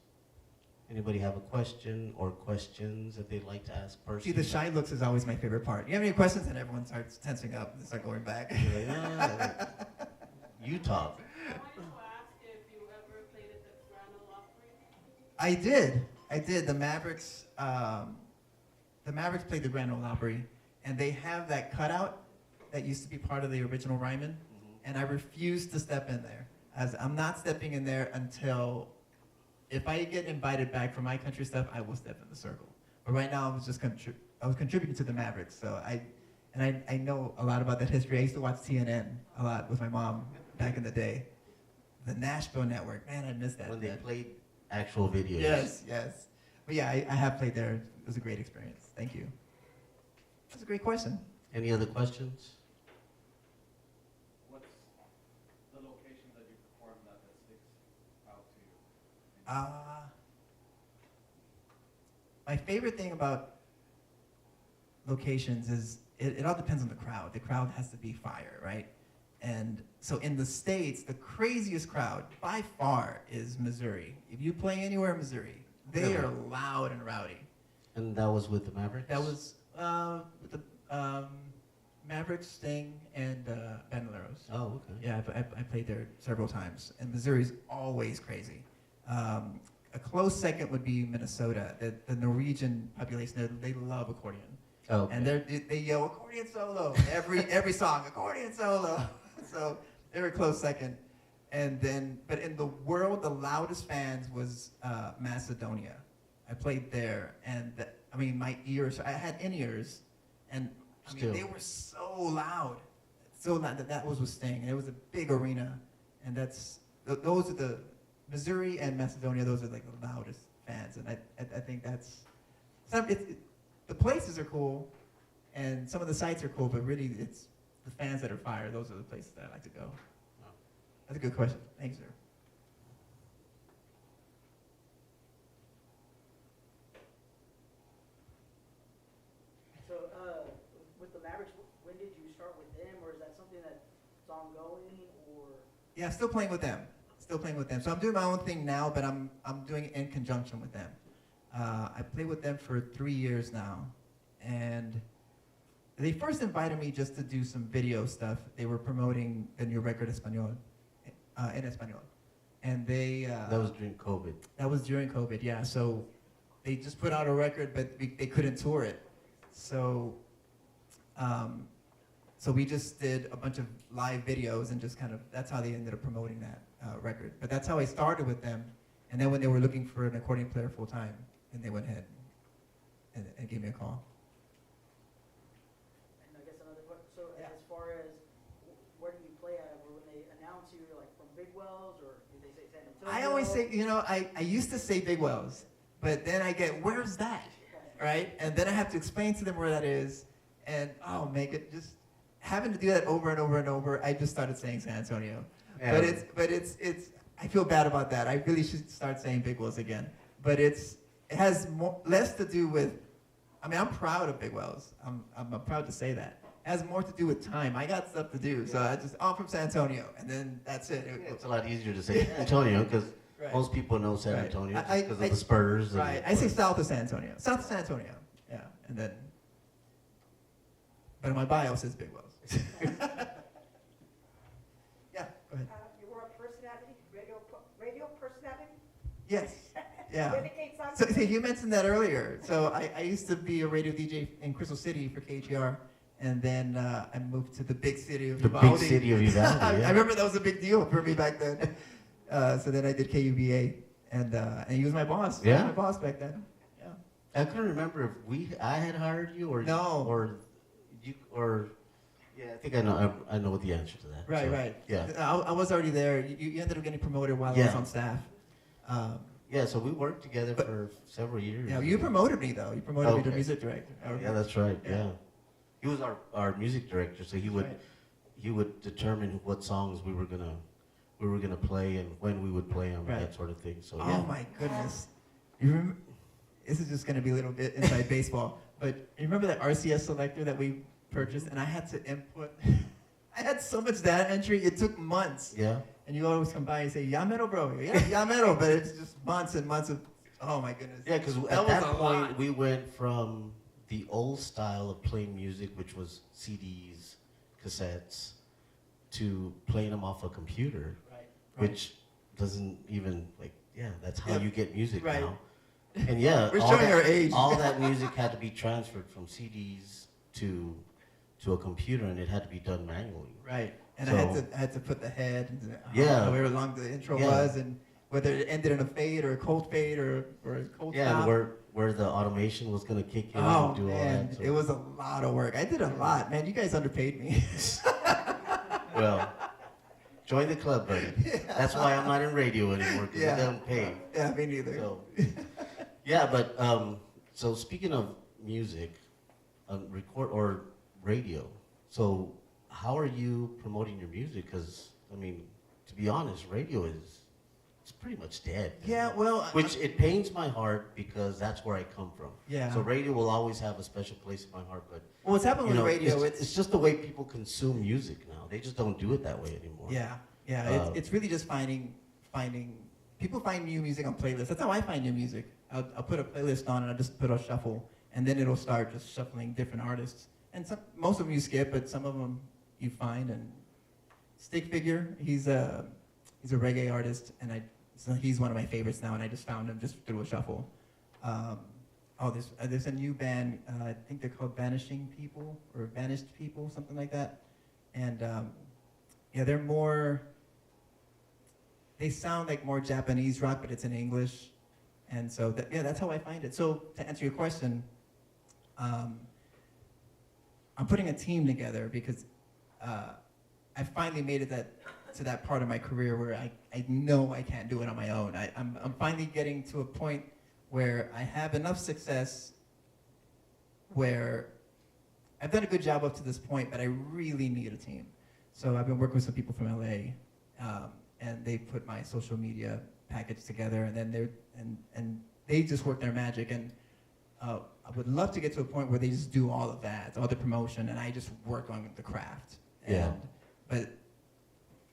anybody have a question or questions that they'd like to ask Percy?
See, the shy looks is always my favorite part. You have any questions? And everyone starts tensing up and start going back.
Yeah, you talk.
I wanted to ask if you ever played at the Grand Ole Opry.
I did. The Mavericks played the Grand Ole Opry, and they have that cutout that used to be part of the original Ryman, and I refused to step in there. As I'm not stepping in there until, if I get invited back for my country stuff, I will step in the circle. But right now, I was contributing to the Mavericks, so I know a lot about that history. I used to watch CNN a lot with my mom back in the day. The Nashville Network, man, I missed that.
When they played actual videos.
Yes. But yeah, I have played there. It was a great experience. Thank you. That's a great question.
Any other questions?
What's the location that you performed that sticks out to you?
My favorite thing about locations is it all depends on the crowd. The crowd has to be fire, right? And so in the States, the craziest crowd by far is Missouri. If you play anywhere in Missouri, they are loud and rowdy.
And that was with the Mavericks?
That was with the Mavericks, Sting, and Bandoleros.
Oh, okay.
Yeah, I played there several times, and Missouri's always crazy. A close second would be Minnesota. The Norwegian population, they love accordion.
Oh, okay.
And they yell accordion solo every song, accordion solo. So they're a close second. And then, but in the world, the loudest fans was Macedonia. I played there, and my ears, I had in-ears, and they were so loud that was with Sting, and it was a big arena, and those are the Missouri and Macedonia. Those are like the loudest fans, and I think the places are cool, and some of the sites are cool, but really it's the fans that are fire. Those are the places that I like to go. That's a good question. Thanks, sir.
So, with the Mavericks, when did you start with them, or is that something that's ongoing, or?
Yeah, still playing with them. So I'm doing my own thing now, but I'm doing it in conjunction with them. I played with them for 3 years now, and they first invited me just to do some video stuff. They were promoting the new record Español, in Español, and they.
That was during COVID.
That was during COVID, yeah. So they just put out a record, but they couldn't tour it. So, so we just did a bunch of live videos and just that's how they ended up promoting that record. But that's how I started with them. And then when they were looking for an accordion player full time, then they went ahead and gave me a call.
And I guess another question, so
Yeah.
as far as where do you play at, or when they announce you, you're like from Big Wells, or did they say San Antonio?
I always say, I used to say Big Wells, but then I get, where's that? Right? And then I have to explain to them where that is. And just having to do that over and over and over, I just started saying San Antonio.
Yeah.
But it's I feel bad about that. I really should start saying Big Wells again. But it has less to do with, I mean, I'm proud of Big Wells. I'm proud to say that. It has more to do with time. I got stuff to do, so I'm from San Antonio, and then that's it.
It's a lot easier to say San Antonio because
Right.
most people know San
Right.
Antonio just
I-
because
I-
of the Spurs.
Right. I say south of San Antonio. South of San Antonio. Yeah. And then, but in my bio says Big Wells. Yeah. Go ahead.
You were a personality, radio personality?
Yes. Yeah.
Dedicate
So,
something?
so you mentioned that earlier. So I used to be a radio DJ in Crystal City for KGR, and then I moved to the big city of
The
Uvalde.
big city of Uvalde,
I
yeah.
remember that was a big deal for me back then. So then I did KUVA, and he was my boss. He was
Yeah?
my boss back then. Yeah.
I couldn't remember if I had hired you or
No.
or you or yeah. I think I know what the answer to that.
Right,
So,
right.
Yeah.
I was already there. You ended up getting promoted while I was
Yeah.
on staff.
Yeah, so we worked together
But-
for several years.
Yeah, you promoted me though. You promoted me to
Okay.
music director.
Yeah, that's right.
Yeah.
Yeah, he was our music director, so he would
Right.
he would determine what songs we were gonna play and when we would play them,
Right.
that sort of thing. So
Oh
yeah.
my goodness. You remember, this is just going to be a little bit inside baseball, but you remember that RCS selector that we purchased and I had to input, I had so much data entry, it took months.
Yeah.
And you always come by and say, yeah, metal, bro. Yeah, metal. But it's just months and months of, oh my goodness.
Yeah, because
That
at
was
that
a
point
lot.
we went from the old style of playing music, which was CDs, cassettes, to playing them off a computer,
Right.
which doesn't even that's how
Yeah.
you get music
Right.
now. And yeah,
We're
all
showing
that,
our age.
all that music had to be transferred from CDs to a computer, and it had to be done manually.
Right. And
So-
I had to put the head and
Yeah.
however long the intro
Yeah.
was and whether it ended in a fade or a cold fade or a cold
Yeah,
stop.
and where the automation was gonna kick in
Oh
and do all
man,
that. So-
it was a lot of work. I did a lot, man. You guys underpaid me.
Well, join the club, buddy. That's why I'm not in radio anymore, because
Yeah.
I don't pay.
Yeah, me neither.
So, yeah, but so speaking of music, record or radio. So, how are you promoting your music? Because I mean, to be honest, radio it's pretty much dead.
Yeah, well,
Which it pains my heart because that's where I come from.
Yeah.
So radio will always have a special place in my heart, but
what's happened
you
with
know,
radio?
it's just the way people consume music now. They just don't do it that way anymore.
Yeah, yeah. It's really just finding. People find new music on playlists. That's how I find new music. I'll put a playlist on and I'll just put a shuffle, and then it'll start just shuffling different artists. And most of them you skip, but some of them you find. And Stick Figure, he's a reggae artist, and so he's one of my favorites now. And I just found him just through a shuffle. There's a new band. I think they're called Vanishing People or Vanished People, something like that. And yeah, they're more. They sound like more Japanese rock, but it's in English, and so that's how I find it. So to answer your question, I'm putting a team together because I finally made it to that part of my career where I know I can't do it on my own. I'm finally getting to a point where I have enough success where I've done a good job up to this point, but I really need a team. So I've been working with some people from LA, and they put my social media package together, and then they just work their magic. And I would love to get to a point where they just do all of that, all the promotion, and I just work on the craft.
Yeah.
But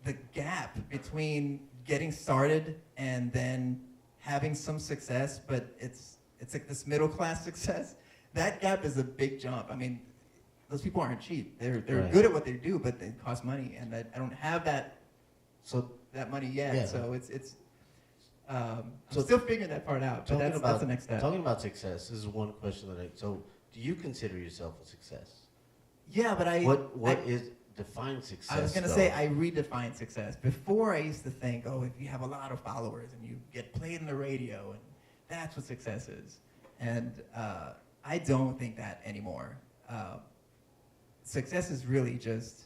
the gap between getting started and then having some success, but it's like this middle class success. That gap is a big jump. I mean, those people aren't cheap. They're
Right.
good at what they do, but they cost money, and I don't have that money yet.
Yeah.
So I'm
So
still figuring that part out. But that's the next step.
Talking about success, this is one question so do you consider yourself a success?
Yeah, but
What is define success?
I was gonna
though?
say I redefine success. Before I used to think, if you have a lot of followers and you get played on the radio, and that's what success is. And I don't think that anymore. Success is really just.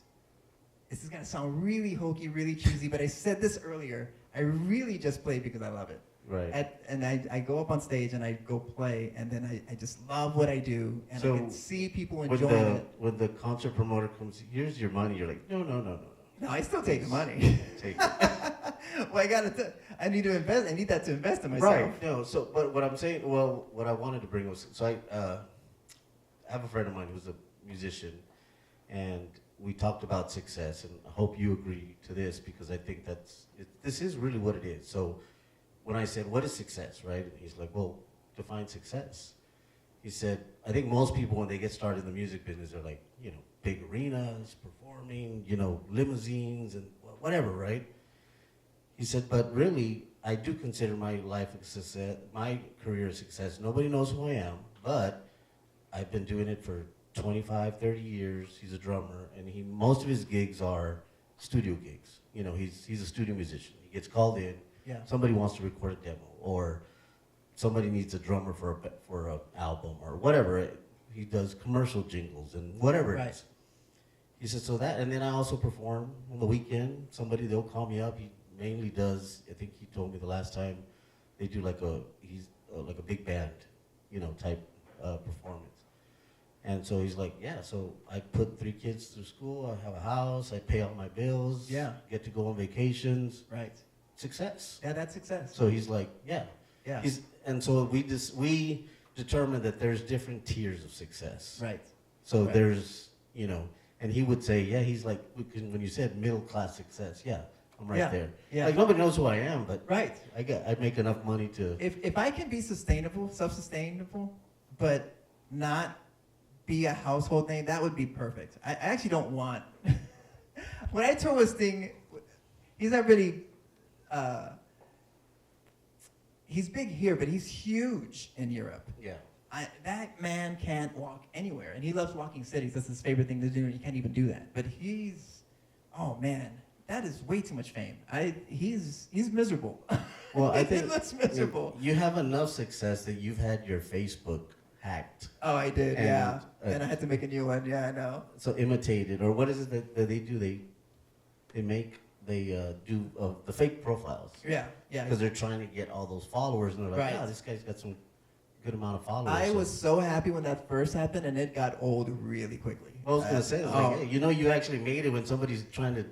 This is gonna sound really hokey, really cheesy, but I said this earlier. I really just play because I love it.
Right.
And I go up on stage and I go play, and then I just love what I do, and
So
I can see people
when
enjoying it.
when the concert promoter comes, here's your money. You're like, no.
No, I still take the money.
Take
Well, I need to invest. I need that to invest in myself.
Right. No. So, but what I'm saying, well, what I wanted to bring was, so I have a friend of mine who's a musician, and we talked about success, and I hope you agree to this because I think this is really what it is. So, when I said, "What is success?" Right, and he's like, "Well, define success." He said, "I think most people when they get started in the music business are like, big arenas, performing, limousines and whatever, right?" He said, "But really, I do consider my life a success, my career a success. Nobody knows who I am, but I've been doing it for 25, 30 years. He's a drummer, and most of his gigs are studio gigs. He's a studio musician. He gets called in.
Yeah.
Somebody wants to record a demo, or somebody needs a drummer for an album, or whatever. He does commercial jingles and whatever it is." He said, and then I also perform on the weekend. They'll call me up. He mainly does, I think he told me the last time, they do like a big band, type performance. And so he's like, yeah, so I put 3 kids through school, I have a house, I pay all my bills, get to go on vacations.
Right.
Success.
Yeah, that's success.
So he's like, yeah.
Yeah.
And so we determined that there's different tiers of success.
Right.
So
Right.
there's, and he would say, yeah, he's like, when you said middle class success, yeah, I'm right there.
Yeah.
Like nobody knows who I am, but
Right.
I make enough money to.
If I can be self-sustainable, but not be a household name, that would be perfect. I actually don't want. When I tour with Sting, he's not really. He's big here, but he's huge in Europe.
Yeah.
That man can't walk anywhere, and he loves walking cities. That's his favorite thing to do, and he can't even do that. But oh man, that is way too much fame. He's miserable.
Well, I
he
think
looks miserable.
you have enough success that you've had your Facebook hacked.
Oh, I did,
And,
yeah. And I had to make a new one. Yeah, I know.
So imitated, or what is it that they do? They do the fake profiles.
Yeah, yeah.
Because they're trying to get all those followers, and they're like,
Right.
"Yeah, this guy's got some good amount of followers."
I was so happy when that first happened, and it got old really quickly.
I was gonna say, it's like, hey, you actually made it when somebody's trying to,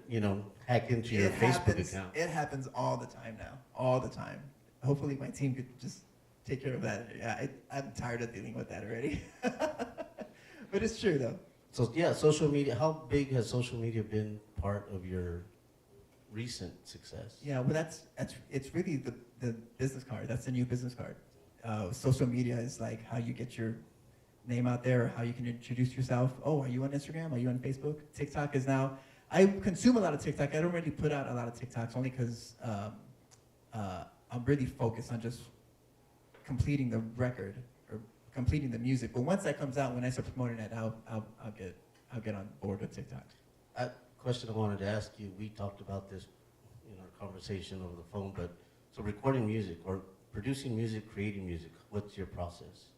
hack into your Facebook account.
It happens all the time now, all the time. Hopefully, my team could just take care of that. Yeah, I'm tired of dealing with that already. But it's true though.
So yeah, social media. How big has social media been part of your recent success?
Yeah, well, it's really the business card. That's the new business card. Social media is like how you get your name out there, how you can introduce yourself. Oh, are you on Instagram? Are you on Facebook? TikTok is now. I consume a lot of TikTok. I don't really put out a lot of TikToks only because I'm really focused on just completing the record or completing the music. But once that comes out, when I start promoting it, I'll get on board with TikTok.
Question I wanted to ask you. We talked about this in our conversation over the phone, but so recording music or producing music, creating music. What's your process?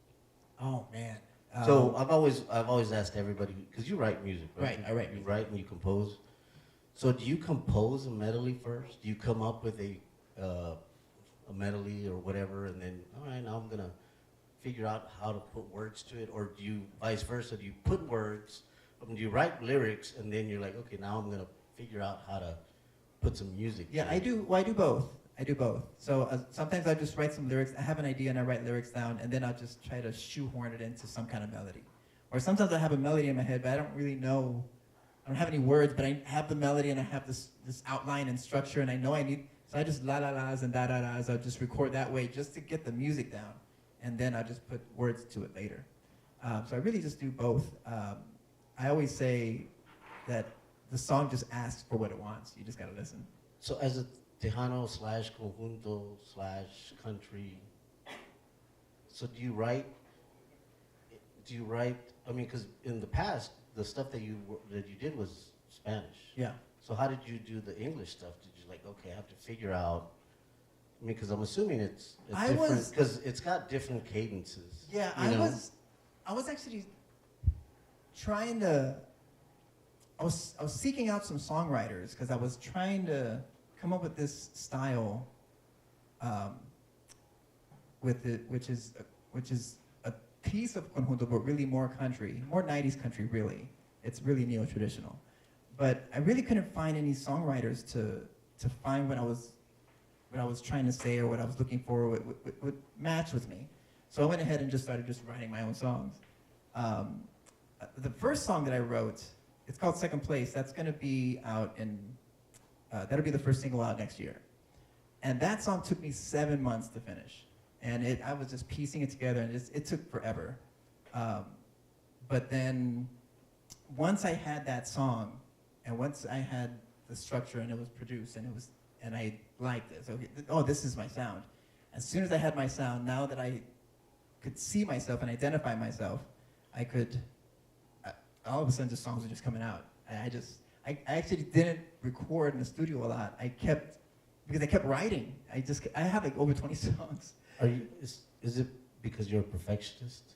Oh man.
So I've always asked everybody, because you write music, right?
Right, I write
You
music.
write and you compose. So do you compose a melody first? Do you come up with a melody or whatever, and then, all right, now I'm gonna figure out how to put words to it, or do you vice versa? Do you put words, do you write lyrics, and then you're like, okay, now I'm gonna figure out how to put some music.
Yeah,
to
I
it?
do. Well, I do both. So sometimes I just write some lyrics. I have an idea and I write lyrics down, and then I'll just try to shoehorn it into some kind of melody. Or sometimes I have a melody in my head, but I don't really know. I don't have any words, but I have the melody and I have this outline and structure, and I know I need. So I just la la la's and da da da's. I'll just record that way just to get the music down, and then I just put words to it later. So I really just do both. I always say that the song just asks for what it wants. You just gotta listen.
So as a Tejano / Conjunto / country, so do you write, I mean, because in the past, the stuff that you did was Spanish.
Yeah.
So how did you do the English stuff? Did you like, okay, I have to figure out, I mean, because I'm assuming it's different, because it's got different cadences.
Yeah,
you know?
I was actually trying to. I was seeking out some songwriters because I was trying to come up with this style, with it, which is a piece of conjunto, but really more country, more '90s country. Really, it's really neo-traditional. but I really couldn't find any songwriters to find what I was trying to say or what I was looking for would match with me. So I went ahead and just started just writing my own songs. The first song that I wrote, it's called Second Place. That's going to be out in, that'll be the first single out next year. And that song took me 7 months to finish. And I was just piecing it together, and it took forever. But then once I had that song, and once I had the structure and it was produced and I liked it, so oh, this is my sound. As soon as I had my sound, now that I could see myself and identify myself, I could, all of a sudden the songs were just coming out. I actually didn't record in the studio a lot. Because I kept writing. I have like over 20 songs.
Is it because you're a perfectionist?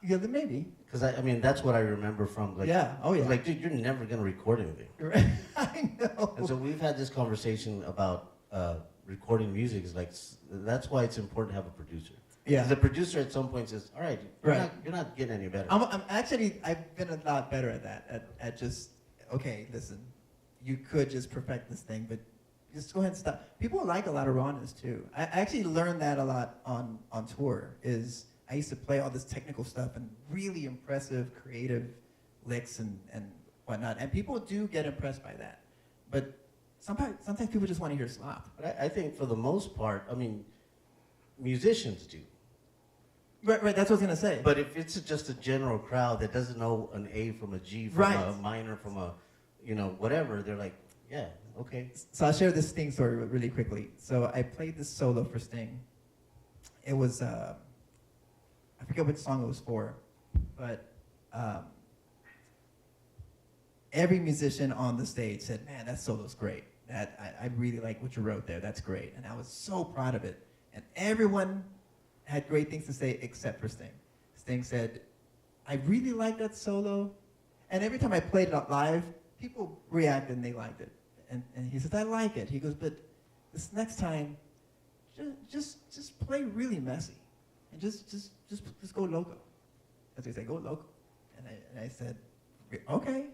Yeah, then maybe.
Because I mean, that's what I remember from like.
Yeah, oh yeah.
Like, dude, you're never gonna record anything.
Right. I know.
And so we've had this conversation about recording music. Is like that's why it's important to have a producer.
Yeah.
Because the producer at some point says, "All right,
Right.
You're not getting any better."
I've been a lot better at that. At just, okay, listen, you could just perfect this thing, but just go ahead and stop. People like a lot of rawness too. I actually learned that a lot on tour. I used to play all this technical stuff and really impressive, creative licks and whatnot. And people do get impressed by that. But sometimes people just want to hear slop.
But I think for the most part, I mean, musicians do.
Right, that's what I was going to say.
But if it's just a general crowd that doesn't know an A from a G from
Right.
a minor from a, whatever, they're like, yeah, okay.
So I'll share this Sting story really quickly. So I played this solo for Sting. It was, I forget which song it was for, but every musician on the stage said, man, that solo's great. I really like what you wrote there. That's great. And I was so proud of it. And everyone had great things to say except for Sting. Sting said, I really like that solo. And every time I played it live, people reacted and they liked it. And he says, I like it. He goes, but this next time, just play really messy. And just go loco. As they say, go loco. And I said, okay.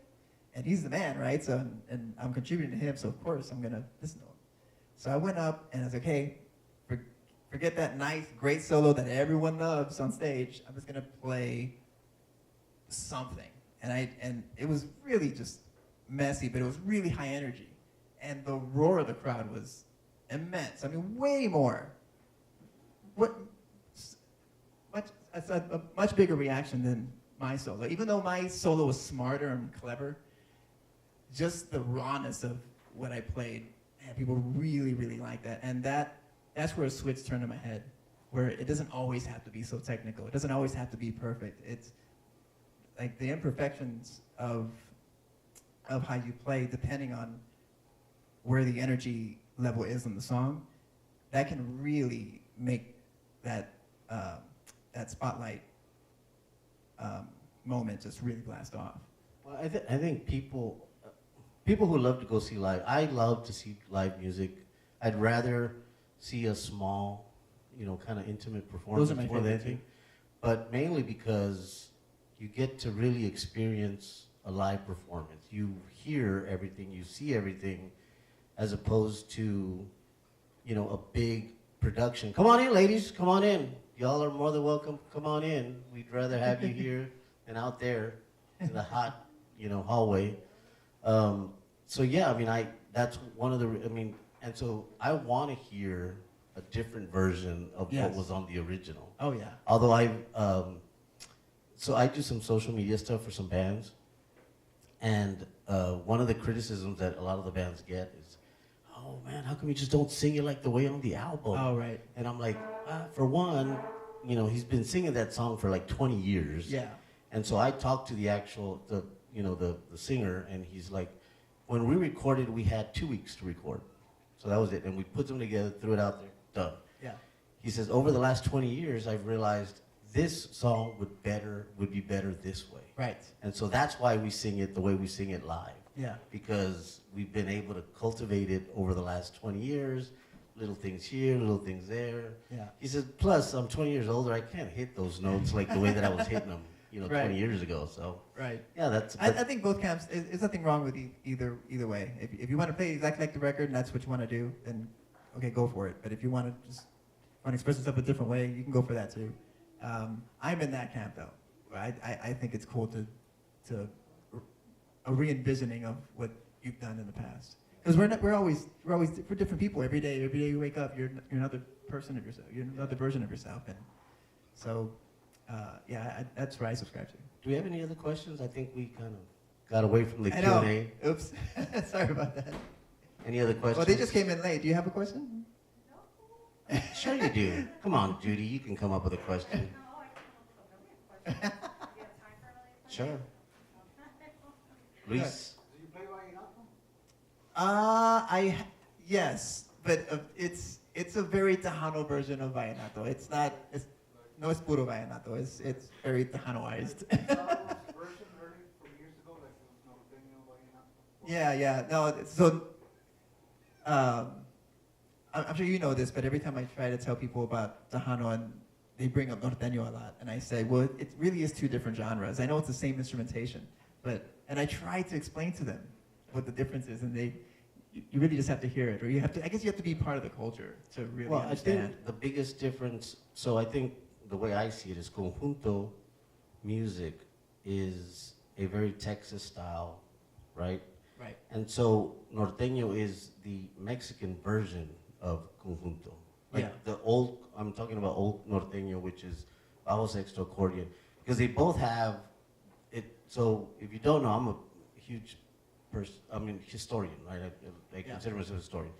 And he's the man, right? So, and I'm contributing to him, so of course I'm gonna listen to him. So I went up and I was like, hey, forget that nice, great solo that everyone loves on stage. I'm just gonna play something. And it was really just messy, but it was really high energy. And the roar of the crowd was immense. I mean, way more. A much bigger reaction than my solo. Even though my solo was smarter and clever, just the rawness of what I played, man, people really, really like that. And that's where a switch turned in my head, where it doesn't always have to be so technical. It doesn't always have to be perfect. It's like the imperfections of how you play, depending on where the energy level is in the song, that can really make that that spotlight moment just really blast off.
Well, I think people who love to go see live, I love to see live music. I'd rather see a small, kind of intimate performance
Those are my
more than
favorite
anything.
too.
But mainly because you get to really experience a live performance. You hear everything, you see everything, as opposed to, a big production. Come on in, ladies, come on in. Y'all are more than welcome. Come on in. We'd rather have you here than out there in the hot, hallway. So yeah, I mean, that's one of the, and so I want to hear a different version of
Yes.
what was on the original.
Oh yeah.
Although so I do some social media stuff for some bands, and one of the criticisms that a lot of the bands get is, oh man, how come you just don't sing it like the way on the album?
Oh right.
And I'm like, for one, he's been singing that song for like 20 years.
Yeah.
And so I talked to the singer, and he's like, when we recorded, we had 2 weeks to record. So that was it. And we put them together, threw it out there, done.
Yeah.
He says, over the last 20 years, I've realized this song would be better this way.
Right.
And so that's why we sing it the way we sing it live.
Yeah.
Because we've been able to cultivate it over the last 20 years, little things here, little things there.
Yeah.
He says, plus I'm 20 years older, I can't hit those notes like the way that I was hitting them.
Right.
20 years ago. So
Right.
yeah, that's.
I think both camps. There's nothing wrong with either way. If you want to play exactly like the record and that's what you want to do, then okay, go for it. But if you want to just want to express yourself a different way, you can go for that too. I'm in that camp though. I think it's cool to a re-envisioning of what you've done in the past. Because we're different people every day. Every day you wake up, you're another person of yourself. You're another version of yourself, and so that's where I subscribe to.
Do we have any other questions? I think we kind of got away from the
I know.
Q&A.
Oops, sorry about that.
Any other questions?
Well, they just came in late. Do you have a question?
Sure you do. Come on, Judy, you can come up with a question.
No, I can't come up with a million questions. Do you have time for a million questions?
Sure. Luis?
Do you play vallenato?
Yes, but it's a very Tejano version of vallenato. No es puro vallenato. It's very Tejanoized.
Version early from years ago, like norteño vallenato?
Yeah. No, so I'm sure you know this, but every time I try to tell people about Tejano, and they bring up norteño a lot, and I say, well, it really is two different genres. I know it's the same instrumentation, and I try to explain to them what the difference is, and you really just have to hear it, or I guess you have to be part of the culture to really
Well, I
understand.
think the biggest difference, so I think the way I see it is conjunto music is a very Texas style, right?
Right.
And so norteño is the Mexican version of conjunto. Like
Yeah.
I'm talking about old norteño, which is bajo sexto accordion, because they both have it. So if you don't know, I'm a huge historian, right? I consider myself a historian.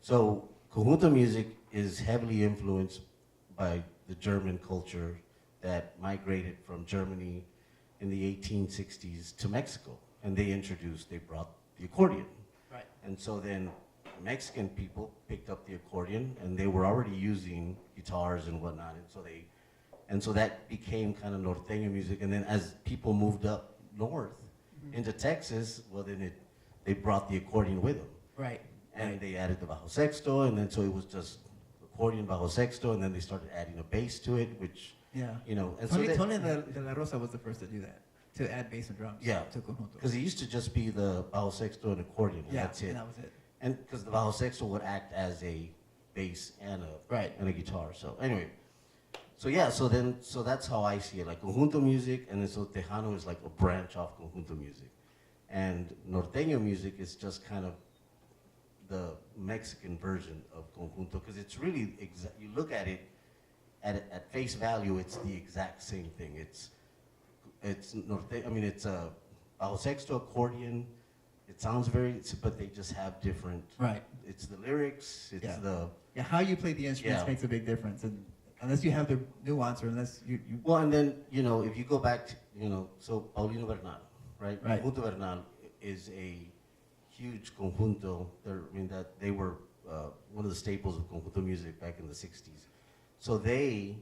So conjunto music is heavily influenced by the German culture that migrated from Germany in the 1860s to Mexico, and they brought the accordion.
Right.
And so then Mexican people picked up the accordion, and they were already using guitars and whatnot, and so that became kind of norteño music. And then as people moved up north into Texas, well then they brought the accordion with them,
Right.
and they added the bajo sexto, and then so it was just accordion, bajo sexto, and then they started adding a bass to it, which
Yeah.
and
Tony,
so
Tony de la Rosa was the first to do that, to add bass and drums
Yeah.
to conjunto.
because it used to just be the bajo sexto and accordion, and
Yeah,
that's it.
and that was it.
And because the bajo sexto would act as a bass and a guitar. So anyway, so that's how I see it, like conjunto music, and then so Tejano is like a branch off conjunto music, and norteño music is just kind of the Mexican version of conjunto, because it's really you look at it at face value, it's the exact same thing. It's a bajo sexto accordion. It sounds but they just have different.
Right.
It's the lyrics. It's
Yeah. Yeah, how you play the instruments
Yeah.
makes a big difference, and unless you have the nuance, or unless you
Well, and then if you go back to so Paulino Bernal, right?
Right.
Conjunto Bernal is a huge conjunto. They were one of the staples of conjunto music back in the '60s. So Paulino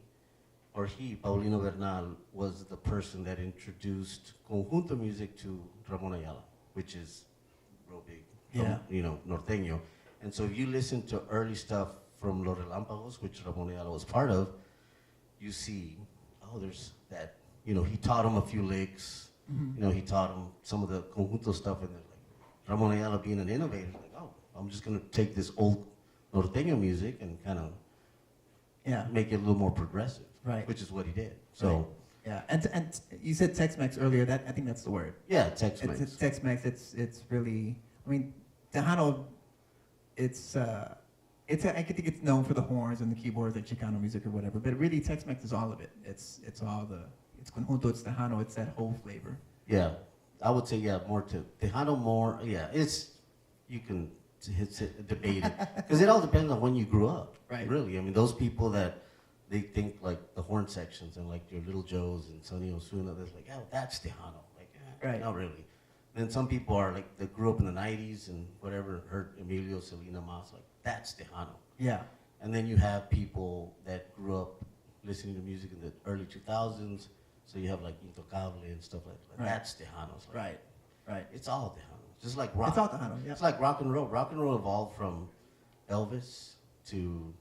Bernal, was the person that introduced conjunto music to Ramon Ayala, which is real big, norteño. And so if you listen to early stuff from Los Relámpagos, which Ramon Ayala was part of, you see, there's that, he taught him a few licks, he taught him some of the conjunto stuff, and they're like, Ramon Ayala being an innovator, like, I'm just gonna take this old norteño music and kind of make it a little more progressive,
Right.
which is what he did. So,
yeah, and you said Tex-Mex earlier. I think that's the word.
yeah, Tex-Mex.
It's Tex-Mex. It's really. I mean, Tejano. I think it's known for the horns and the keyboards, like Chicano music or whatever. But really, Tex-Mex is all of it. It's conjunto. It's Tejano. It's that whole flavor.
Yeah, I would say more to Tejano more. Yeah, you can debate it because it all depends on when you grew up.
Right.
Really, those people that they think like the horn sections and like your Little Joes and Sonny Osuna, they're like, that's Tejano. Like,
Right.
Not really. Then some people are like, they grew up in the '90s and whatever, heard Emilio, Selena Mas, like that's Tejano.
Yeah.
And then you have people that grew up listening to music in the early 2000s. So you have like Intocable and stuff like that.
Right.
That's Tejano. It's like,
Right.
It's all Tejano. Just like rock.
It's all Tejano. Yeah.
It's like rock and roll. Rock and roll evolved from Elvis to,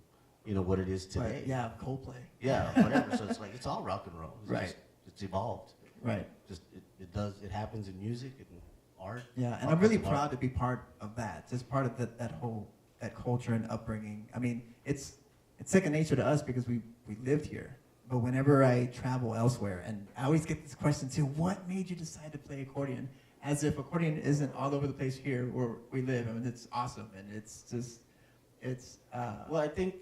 what it is today.
Right. Yeah. Coldplay.
Yeah, whatever. So it's like, it's all rock and roll. It's
Right.
It's evolved.
Right.
Just it happens in music and art.
Yeah, and
Art
I'm really
and art.
proud to be part of that. Just part of that culture and upbringing. I mean, it's second nature to us because we lived here. But whenever I travel elsewhere, and I always get this question too, what made you decide to play accordion? As if accordion isn't all over the place here where we live. I mean, it's awesome, and it's just,
Well, I think,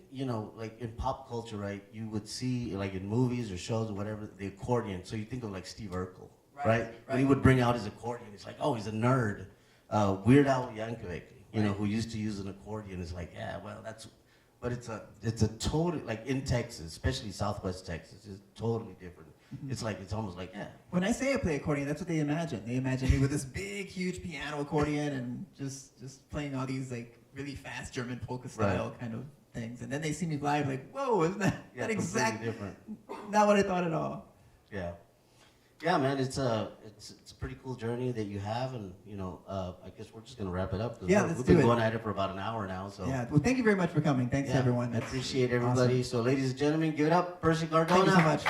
like in pop culture, right, you would see, like in movies or shows or whatever, the accordion. So you think of like Steve Urkel, right? When he would bring out his accordion, it's like, oh, he's a nerd. Weird Al Yankovic, who used to use an accordion, is like, yeah, well, but it's a total, like in Texas, especially Southwest Texas, it's totally different. It's like, it's almost like, yeah.
When I say I play accordion, that's what they imagine. They imagine me with this big, huge piano accordion and just playing all these like really fast German polka style kind of things. And then they see me live, like, whoa, isn't that exactly
different?
Not what I thought at all.
Yeah. Yeah, man, it's a pretty cool journey that you have, and I guess we're just gonna wrap it up.
Yeah, let's
we've
do
been
it.
going at it for about an hour now, so
Yeah. Well, thank you very much for coming. Thanks
yeah,
everyone.
I
That's
appreciate everybody.
awesome.
So, ladies and gentlemen, give it up, Percy Cardona.
Thank you so much.